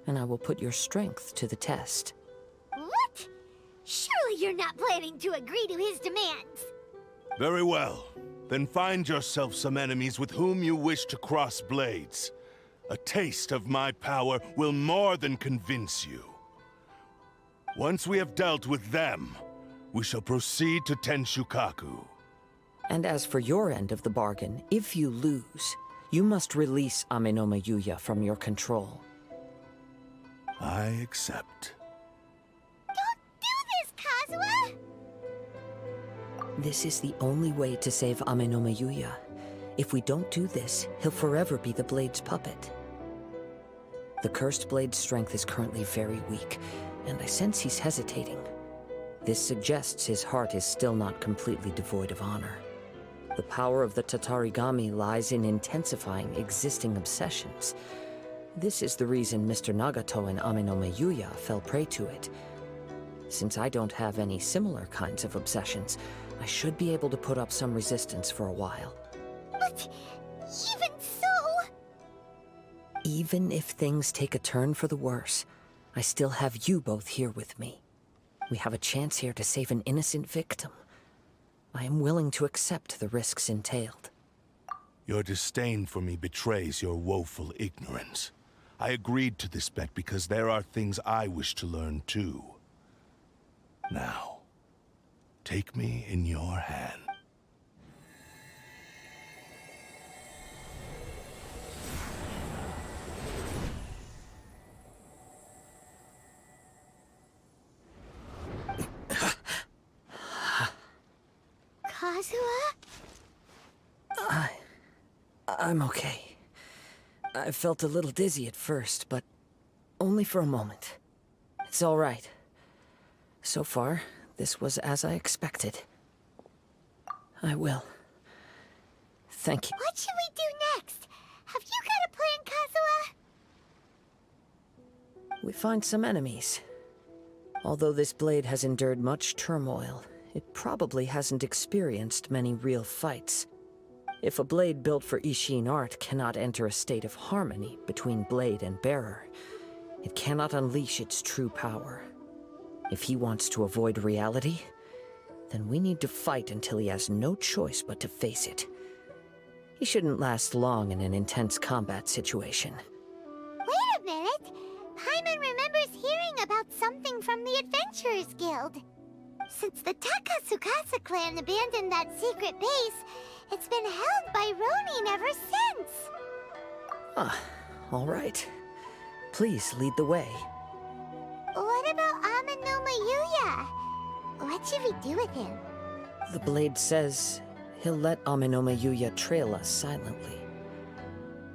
and I will put your strength to the test. What? Surely you're not planning to agree to his demands. Very well. Then find yourself some enemies with whom you wish to cross blades. A taste of my power will more than convince you. Once we have dealt with them, we shall proceed to Tenshukaku. And as for your end of the bargain, if you lose, you must release Amenoma Yuya from your control. I accept. Don't do this, Kazuha! This is the only way to save Amenoma Yuya. If we don't do this, he'll forever be the Blade's puppet. The Cursed Blade's strength is currently very weak, and I sense he's hesitating. This suggests his heart is still not completely devoid of honor. The power of the Tatarigami lies in intensifying existing obsessions. This is the reason Mr. Nagato and Amenoma Yuya fell prey to it. Since I don't have any similar kinds of obsessions, I should be able to put up some resistance for a while. But even so... Even if things take a turn for the worse, I still have you both here with me. We have a chance here to save an innocent victim. I am willing to accept the risks entailed. Your disdain for me betrays your woeful ignorance. I agreed to this bet because there are things I wish to learn too. Now, take me in your hand. Kazuha? I'm okay. I felt a little dizzy at first, but only for a moment. It's all right. So far, this was as I expected. I will. Thank you. What should we do next? Have you got a plan, Kazuha? We find some enemies. Although this blade has endured much turmoil, it probably hasn't experienced many real fights. If a blade built for Ishin art cannot enter a state of harmony between blade and bearer, it cannot unleash its true power. If he wants to avoid reality, then we need to fight until he has no choice but to face it. He shouldn't last long in an intense combat situation. Wait a minute! Paimon remembers hearing about something from the Adventurers Guild. Since the Takasukasa clan abandoned that secret base, it's been held by Ronin ever since. Ah, all right. Please lead the way. What about Amanoma Yuya? What should we do with him? The blade says he'll let Amanoma Yuya trail us silently.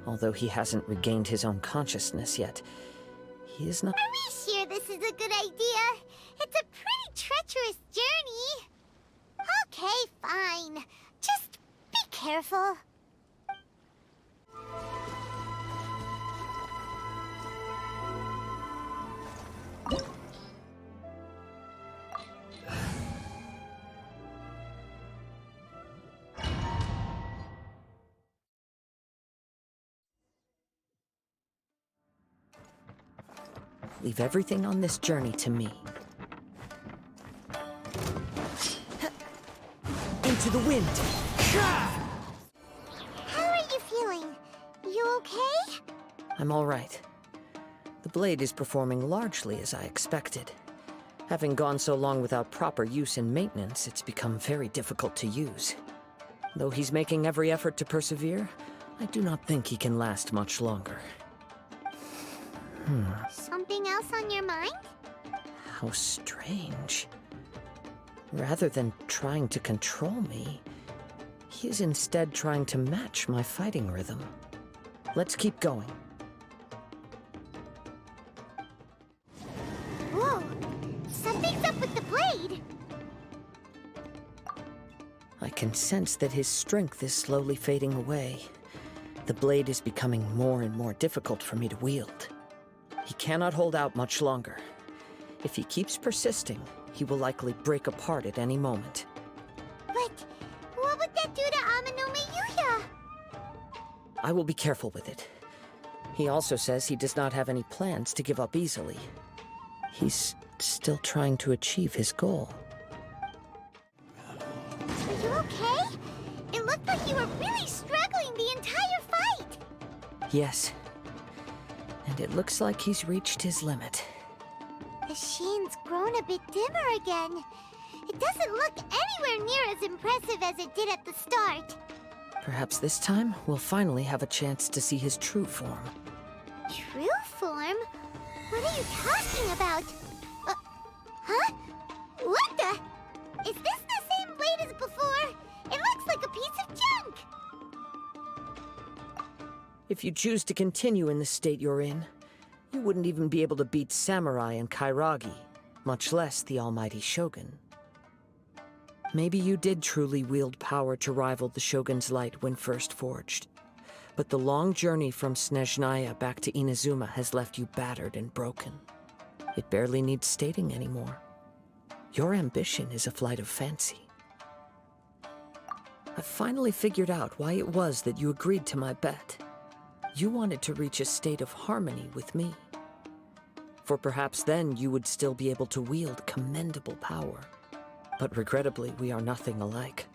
Although he hasn't regained his own consciousness yet, he is not— Are we sure this is a good idea? It's a pretty treacherous journey. Okay, fine. Just be careful. Leave everything on this journey to me. Into the wind! How are you feeling? You okay? I'm all right. The blade is performing largely as I expected. Having gone so long without proper use and maintenance, it's become very difficult to use. Though he's making every effort to persevere, I do not think he can last much longer. Something else on your mind? How strange. Rather than trying to control me, he is instead trying to match my fighting rhythm. Let's keep going. Whoa! Something's up with the blade! I can sense that his strength is slowly fading away. The blade is becoming more and more difficult for me to wield. He cannot hold out much longer. If he keeps persisting, he will likely break apart at any moment. But what would that do to Amanoma Yuya? I will be careful with it. He also says he does not have any plans to give up easily. He's still trying to achieve his goal. Are you okay? It looked like you were really struggling the entire fight! Yes. And it looks like he's reached his limit. The sheen's grown a bit dimmer again. It doesn't look anywhere near as impressive as it did at the start. Perhaps this time, we'll finally have a chance to see his true form. True form? What are you talking about? Huh? What the? Is this the same blade as before? It looks like a piece of junk! If you choose to continue in the state you're in, you wouldn't even be able to beat Samurai and Kairagi, much less the almighty Shogun. Maybe you did truly wield power to rival the Shogun's light when first forged. But the long journey from Snezhnaya back to Inazuma has left you battered and broken. It barely needs stating anymore. Your ambition is a flight of fancy. I've finally figured out why it was that you agreed to my bet. You wanted to reach a state of harmony with me. For perhaps then you would still be able to wield commendable power. But regrettably, we are nothing alike.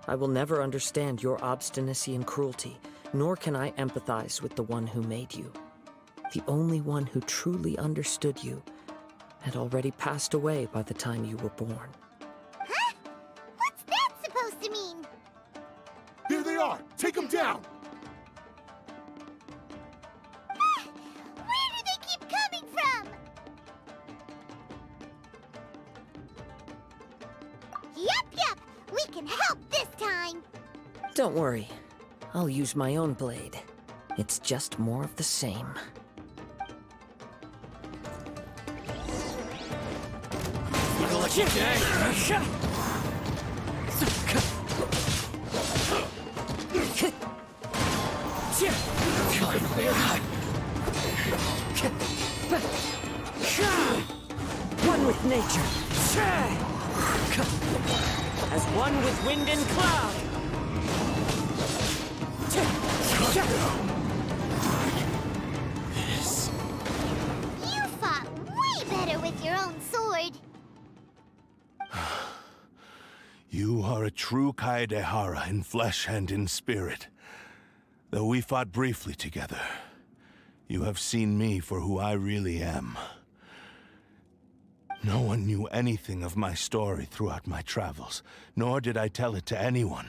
I will never understand your obstinacy and cruelty, nor can I empathize with the one who made you. The only one who truly understood you had already passed away by the time you were born. Huh? What's that supposed to mean? Here they are! Take them down! Where do they keep coming from? Yup! We can help this time! Don't worry. I'll use my own blade. It's just more of the same. One with nature. As one with wind and cloud. You fought way better with your own sword. You are a true Kaedehara in flesh and in spirit. Though we fought briefly together, you have seen me for who I really am. No one knew anything of my story throughout my travels, nor did I tell it to anyone.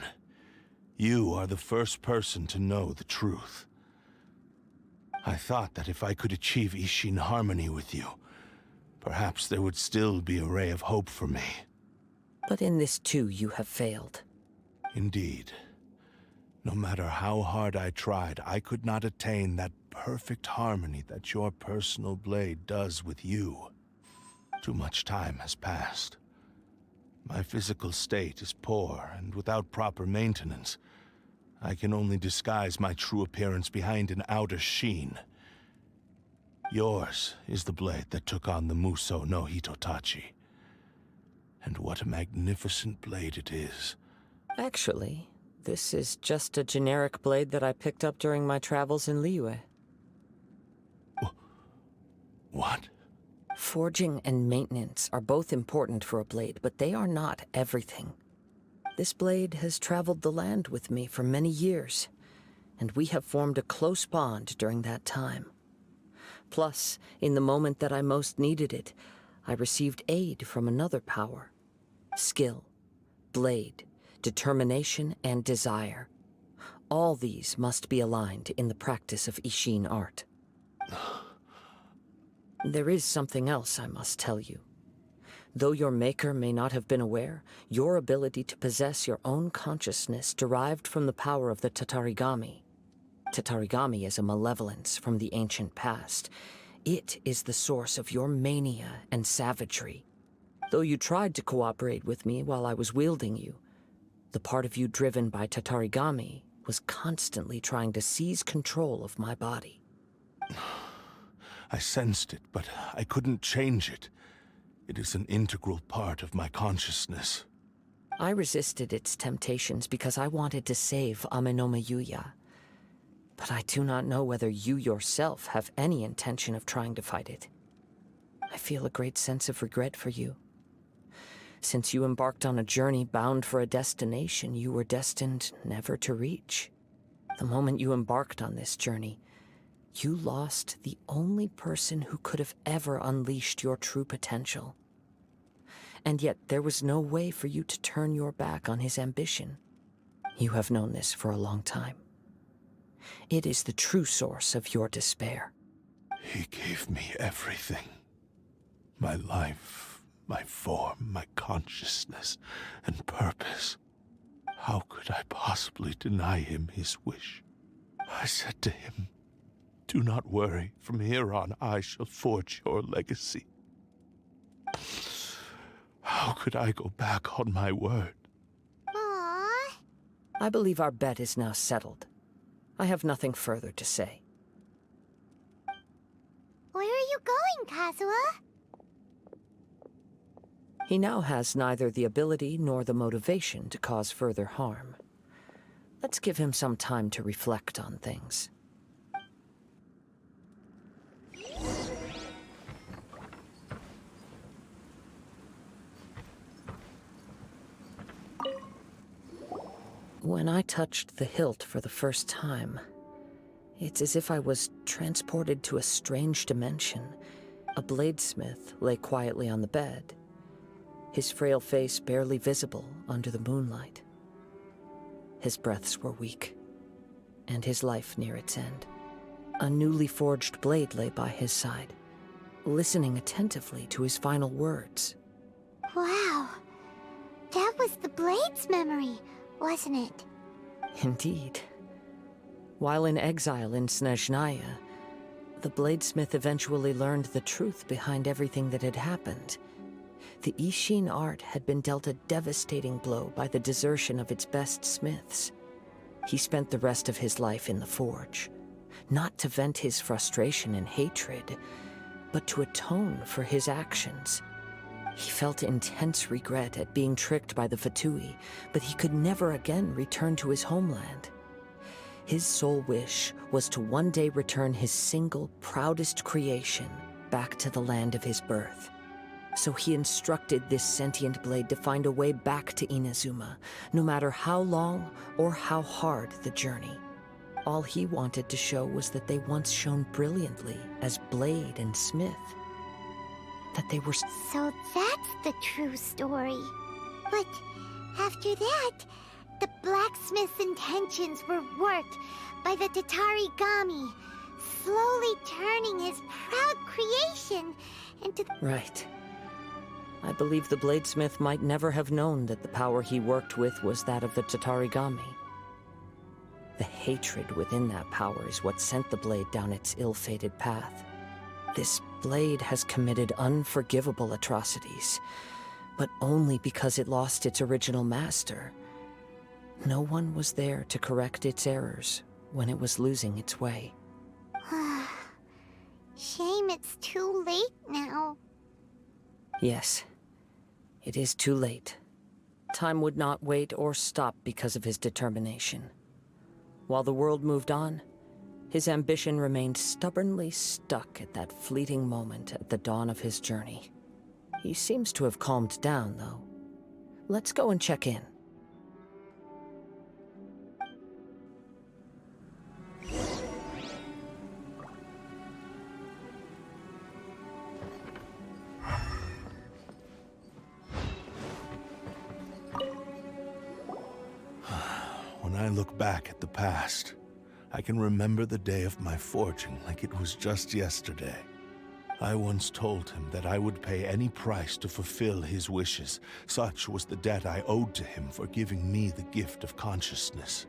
You are the first person to know the truth. I thought that if I could achieve Ishin harmony with you, perhaps there would still be a ray of hope for me. But in this too, you have failed. Indeed. No matter how hard I tried, I could not attain that perfect harmony that your personal blade does with you. Too much time has passed. My physical state is poor, and without proper maintenance, I can only disguise my true appearance behind an outer sheen. Yours is the blade that took on the Muso no Hitotachi. And what a magnificent blade it is. Actually, this is just a generic blade that I picked up during my travels in Liyue. What? Forging and maintenance are both important for a blade, but they are not everything. This blade has traveled the land with me for many years, and we have formed a close bond during that time. Plus, in the moment that I most needed it, I received aid from another power. Skill, blade, determination, and desire. All these must be aligned in the practice of Ishin art. There is something else I must tell you. Though your maker may not have been aware, your ability to possess your own consciousness derived from the power of the Tatarigami. Tatarigami is a malevolence from the ancient past. It is the source of your mania and savagery. Though you tried to cooperate with me while I was wielding you, the part of you driven by Tatarigami was constantly trying to seize control of my body. I sensed it, but I couldn't change it. It is an integral part of my consciousness. I resisted its temptations because I wanted to save Amenoma Yuya. But I do not know whether you yourself have any intention of trying to fight it. I feel a great sense of regret for you. Since you embarked on a journey bound for a destination you were destined never to reach. The moment you embarked on this journey, you lost the only person who could have ever unleashed your true potential. And yet there was no way for you to turn your back on his ambition. You have known this for a long time. It is the true source of your despair. He gave me everything. My life, my form, my consciousness, and purpose. How could I possibly deny him his wish? I said to him, "Do not worry. From here on, I shall forge your legacy." How could I go back on my word? Aww. I believe our bet is now settled. I have nothing further to say. Where are you going, Kazuha? He now has neither the ability nor the motivation to cause further harm. Let's give him some time to reflect on things. When I touched the hilt for the first time, it's as if I was transported to a strange dimension. A bladesmith lay quietly on the bed, his frail face barely visible under the moonlight. His breaths were weak, and his life near its end. A newly forged blade lay by his side, listening attentively to his final words. Wow. That was the Blade's memory, wasn't it? Indeed. While in exile in Snezhnaya, the bladesmith eventually learned the truth behind everything that had happened. The Ishin art had been dealt a devastating blow by the desertion of its best smiths. He spent the rest of his life in the forge, not to vent his frustration and hatred, but to atone for his actions. He felt intense regret at being tricked by the Fatui, but he could never again return to his homeland. His sole wish was to one day return his single, proudest creation back to the land of his birth. So he instructed this sentient blade to find a way back to Inazuma, no matter how long or how hard the journey. All he wanted to show was that they once shone brilliantly as blade and smith. That they were... So that's the true story. But after that, the blacksmith's intentions were worked by the Tatarigami, slowly turning his proud creation into... Right. I believe the bladesmith might never have known that the power he worked with was that of the Tatarigami. The hatred within that power is what sent the blade down its ill-fated path. This blade has committed unforgivable atrocities, but only because it lost its original master. No one was there to correct its errors when it was losing its way. Shame it's too late now. Yes, it is too late. Time would not wait or stop because of his determination. While the world moved on, his ambition remained stubbornly stuck at that fleeting moment at the dawn of his journey. He seems to have calmed down, though. Let's go and check in. When I look back at the past, I can remember the day of my forging like it was just yesterday. I once told him that I would pay any price to fulfill his wishes. Such was the debt I owed to him for giving me the gift of consciousness.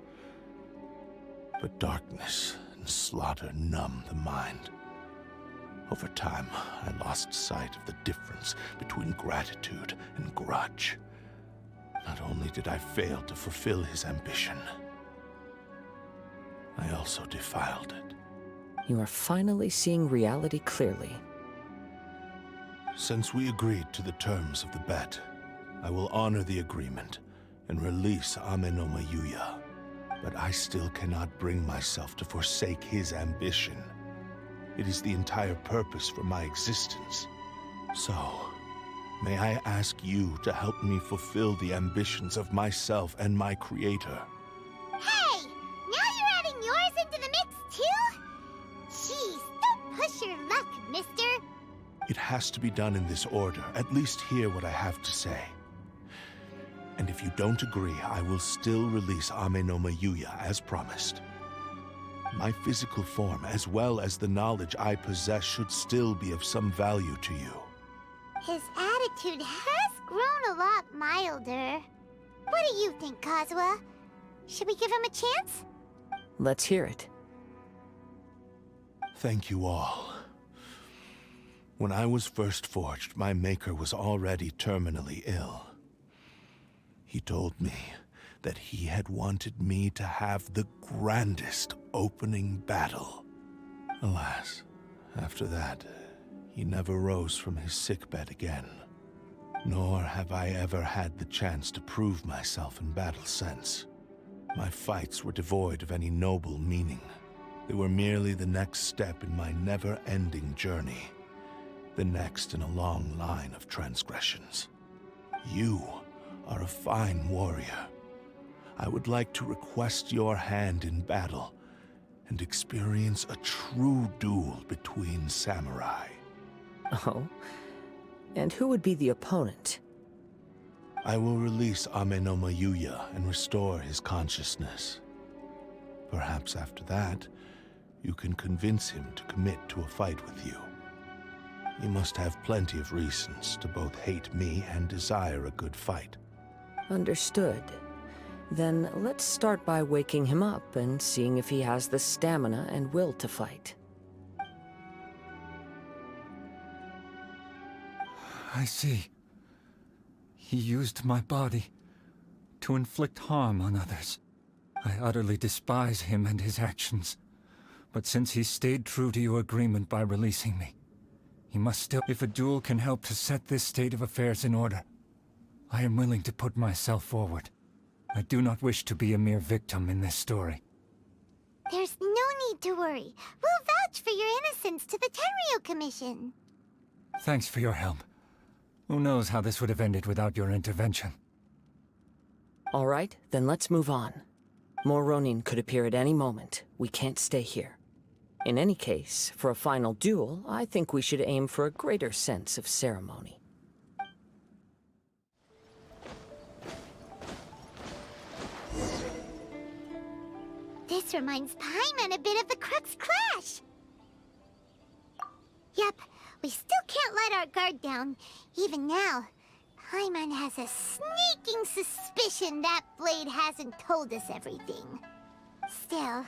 But darkness and slaughter numb the mind. Over time, I lost sight of the difference between gratitude and grudge. Not only did I fail to fulfill his ambition, I also defiled it. You are finally seeing reality clearly. Since we agreed to the terms of the bet, I will honor the agreement and release Ame no Mayuya. But I still cannot bring myself to forsake his ambition. It is the entire purpose for my existence. So, may I ask you to help me fulfill the ambitions of myself and my creator? Hey! Now you're adding yours into the mix, too? Jeez, don't push your luck, mister. It has to be done in this order. At least hear what I have to say. And if you don't agree, I will still release Ame no Mayuya as promised. My physical form, as well as the knowledge I possess, should still be of some value to you. His attitude has grown a lot milder. What do you think, Kazuha? Should we give him a chance? Let's hear it. Thank you all. When I was first forged, my maker was already terminally ill. He told me that he had wanted me to have the grandest opening battle. Alas, after that, he never rose from his sickbed again. Nor have I ever had the chance to prove myself in battle since. My fights were devoid of any noble meaning. They were merely the next step in my never-ending journey. The next in a long line of transgressions. You are a fine warrior. I would like to request your hand in battle and experience a true duel between samurai. Oh? And who would be the opponent? I will release Amenoma Yuya and restore his consciousness. Perhaps after that, you can convince him to commit to a fight with you. You must have plenty of reasons to both hate me and desire a good fight. Understood. Then let's start by waking him up and seeing if he has the stamina and will to fight. I see. He used my body to inflict harm on others. I utterly despise him and his actions. But since he stayed true to your agreement by releasing me, he must still... If a duel can help to set this state of affairs in order, I am willing to put myself forward. I do not wish to be a mere victim in this story. There's no need to worry. We'll vouch for your innocence to the Tenryu Commission. Thanks for your help. Who knows how this would have ended without your intervention. All right, then let's move on. More Ronin could appear at any moment. We can't stay here. In any case, for a final duel, I think we should aim for a greater sense of ceremony. This reminds Paimon a bit of the Crux Clash. Yep, we still can't let our guard down. Even now, Paimon has a sneaking suspicion that Blade hasn't told us everything. Still,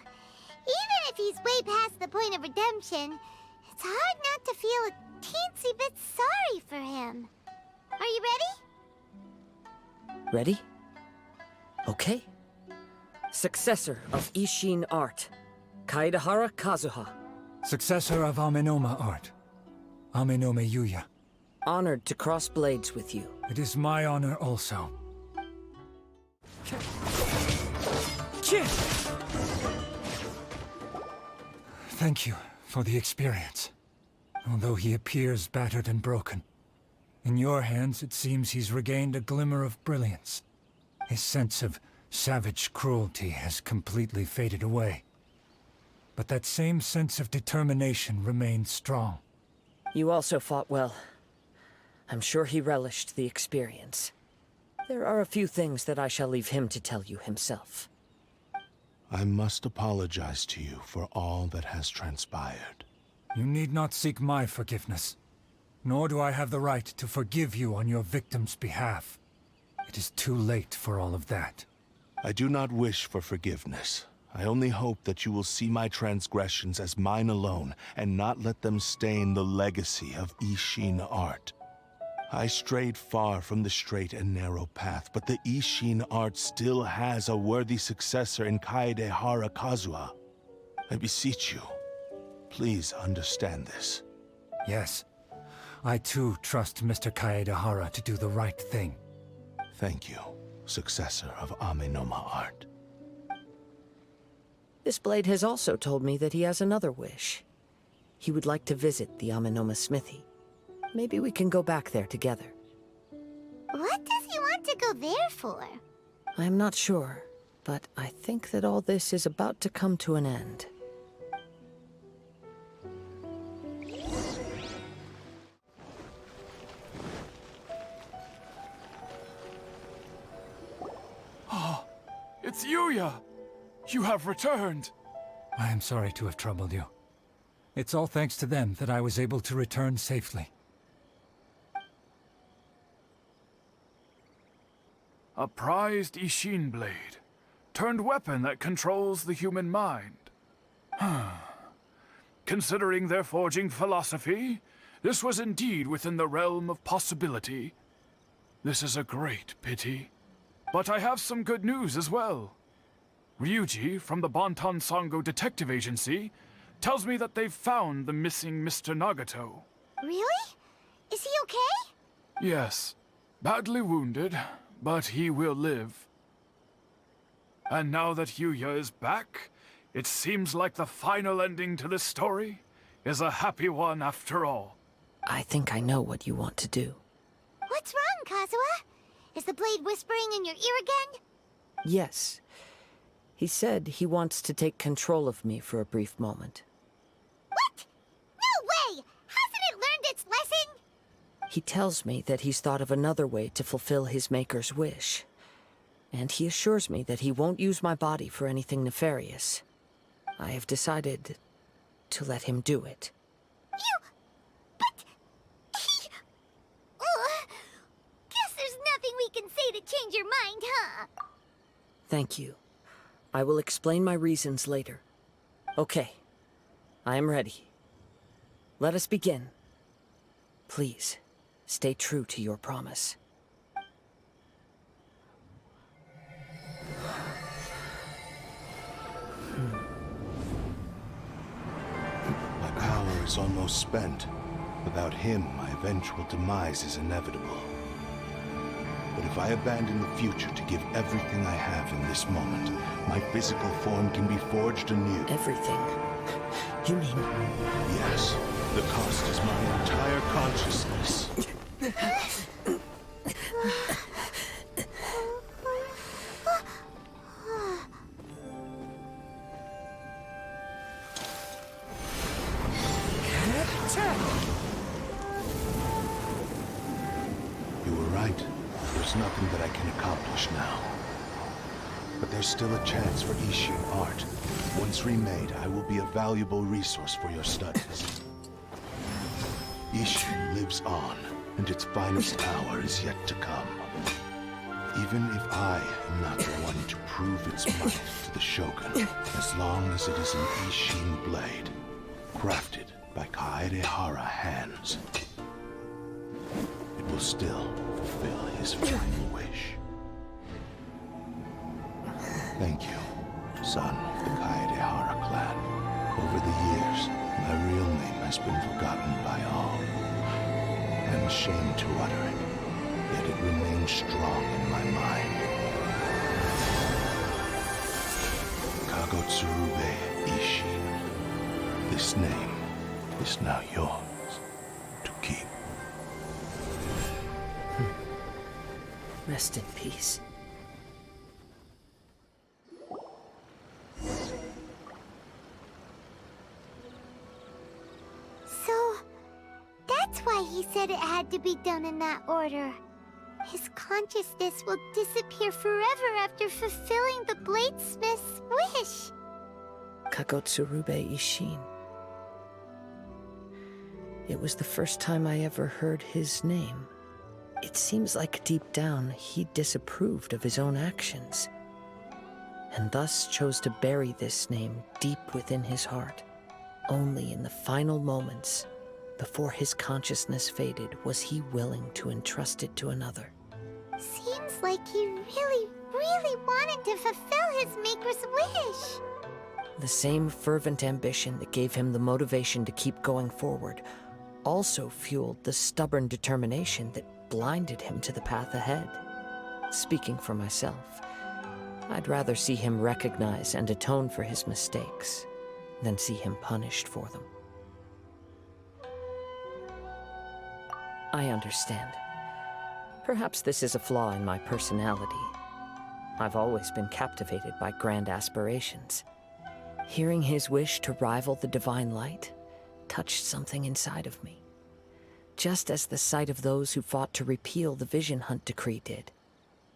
even if he's way past the point of redemption, it's hard not to feel a teensy bit sorry for him. Are you ready? Ready? Okay. Successor of Ishin Art, Kaedahara Kazuha. Successor of Amenoma Art, Amenoma Yuya. Honored to cross blades with you. It is my honor also. Thank you for the experience. Although he appears battered and broken, in your hands it seems he's regained a glimmer of brilliance. His sense of savage cruelty has completely faded away. But that same sense of determination remains strong. You also fought well. I'm sure he relished the experience. There are a few things that I shall leave him to tell you himself. I must apologize to you for all that has transpired. You need not seek my forgiveness. Nor do I have the right to forgive you on your victim's behalf. It is too late for all of that. I do not wish for forgiveness. I only hope that you will see my transgressions as mine alone, and not let them stain the legacy of Ishin Art. I strayed far from the straight and narrow path, but the Ishin Art still has a worthy successor in Kaedahara Kazuha. I beseech you, please understand this. Yes, I too trust Mr. Kaedahara to do the right thing. Thank you, successor of Amenoma Art. This blade has also told me that he has another wish. He would like to visit the Amenoma smithy. Maybe we can go back there together. What does he want to go there for? I'm not sure, but I think that all this is about to come to an end. It's Yuya! You have returned! I am sorry to have troubled you. It's all thanks to them that I was able to return safely. A prized Ishin blade, turned weapon that controls the human mind. Considering their forging philosophy, this was indeed within the realm of possibility. This is a great pity. But I have some good news as well. Ryuji, from the Bonton Sango Detective Agency, tells me that they've found the missing Mr. Nagato. Really? Is he okay? Yes, badly wounded, but he will live. And now that Yuya is back, it seems like the final ending to this story is a happy one after all. I think I know what you want to do. What's wrong, Kazuha? Is the blade whispering in your ear again? Yes. He said he wants to take control of me for a brief moment. What? No way! Hasn't it learned its lesson? He tells me that he's thought of another way to fulfill his maker's wish. And he assures me that he won't use my body for anything nefarious. I have decided to let him do it. But... Guess there's nothing we can say to change your mind, huh? Thank you. I will explain my reasons later. Okay. I am ready. Let us begin. Please, stay true to your promise. My power is almost spent. Without him, my eventual demise is inevitable. But if I abandon the future to give everything I have in this moment, my physical form can be forged anew. Everything? You mean... Yes. The cost is my entire consciousness. You were right. There's nothing that I can accomplish now. But there's still a chance for Ishin art. Once remade, I will be a valuable resource for your studies. Ishin lives on, and its finest hour is yet to come. Even if I am not the one to prove its might to the Shogun, as long as it is an Ishin blade, crafted by Kaedehara hands, it will still fulfill his final wish. Thank you, son of the Kaedehara clan. Over the years, my real name has been forgotten by all. I'm ashamed to utter it, yet it remains strong in my mind. Kagotsurube Ishin. This name is now yours to keep. Rest in peace. So, that's why he said it had to be done in that order. His consciousness will disappear forever after fulfilling the bladesmith's wish. Kagotsurube Ishin. It was the first time I ever heard his name. It seems like deep down he disapproved of his own actions, and thus chose to bury this name deep within his heart. Only in the final moments, before his consciousness faded, was he willing to entrust it to another. Seems like he really, really wanted to fulfill his maker's wish. The same fervent ambition that gave him the motivation to keep going forward also fueled the stubborn determination that blinded him to the path ahead. Speaking for myself, I'd rather see him recognize and atone for his mistakes than see him punished for them. I understand. Perhaps this is a flaw in my personality. I've always been captivated by grand aspirations. Hearing his wish to rival the divine light touched something inside of me, just as the sight of those who fought to repeal the Vision Hunt decree did.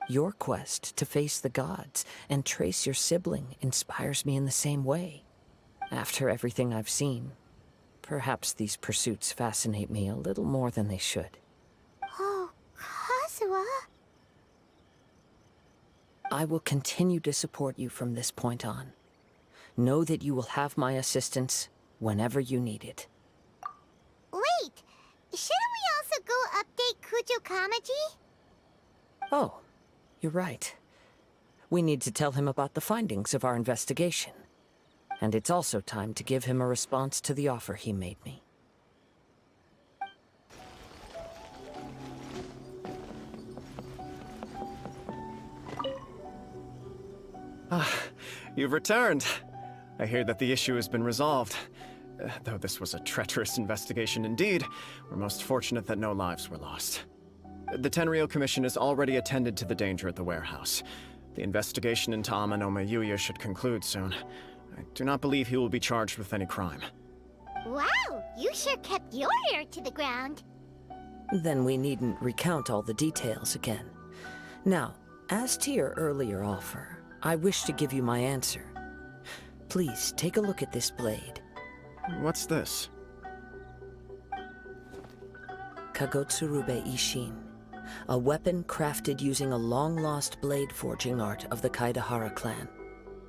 Your quest to face the gods and trace your sibling inspires me in the same way. After everything I've seen, perhaps these pursuits fascinate me a little more than they should. Oh, Kazuha? I will continue to support you from this point on. Know that you will have my assistance whenever you need it. Wait, shouldn't we also go update Kujo Kamaji? Oh, you're right. We need to tell him about the findings of our investigation. And it's also time to give him a response to the offer he made me. You've returned. I hear that the issue has been resolved. Though this was a treacherous investigation indeed, we're most fortunate that no lives were lost. The Tenryou Commission has already attended to the danger at the warehouse. The investigation into Amano Mayuya should conclude soon. I do not believe he will be charged with any crime. Wow, you sure kept your ear to the ground. Then we needn't recount all the details again. Now, as to your earlier offer, I wish to give you my answer. Please take a look at this blade. What's this? Kagotsurube Ishin, a weapon crafted using a long-lost blade forging art of the Kaidahara clan.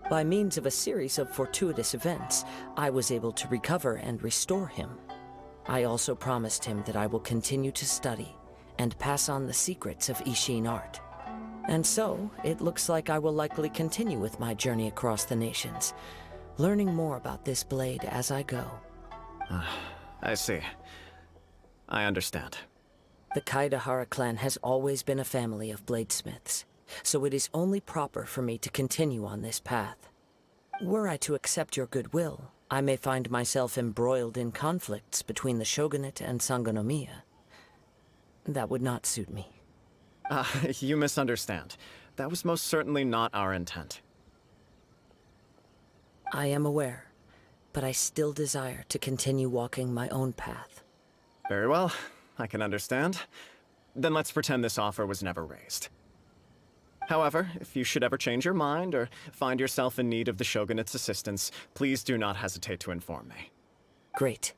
By means of a series of fortuitous events, I was able to recover and restore him. I also promised him that I will continue to study and pass on the secrets of Ishin art. And so, it looks like I will likely continue with my journey across the nations, learning more about this blade as I go. I see. I understand. The Kaidahara clan has always been a family of bladesmiths, so it is only proper for me to continue on this path. Were I to accept your goodwill, I may find myself embroiled in conflicts between the shogunate and Sangonomiya. That would not suit me. You misunderstand. That was most certainly not our intent. I am aware, but I still desire to continue walking my own path. Very well, I can understand. Then let's pretend this offer was never raised. However, if you should ever change your mind or find yourself in need of the Shogunate's assistance, please do not hesitate to inform me. Great.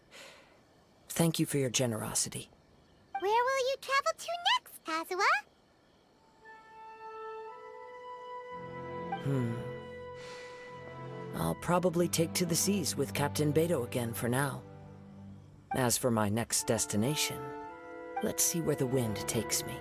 Thank you for your generosity. Where will you travel to next, Kazuha? I'll probably take to the seas with Captain Beto again for now. As for my next destination, let's see where the wind takes me.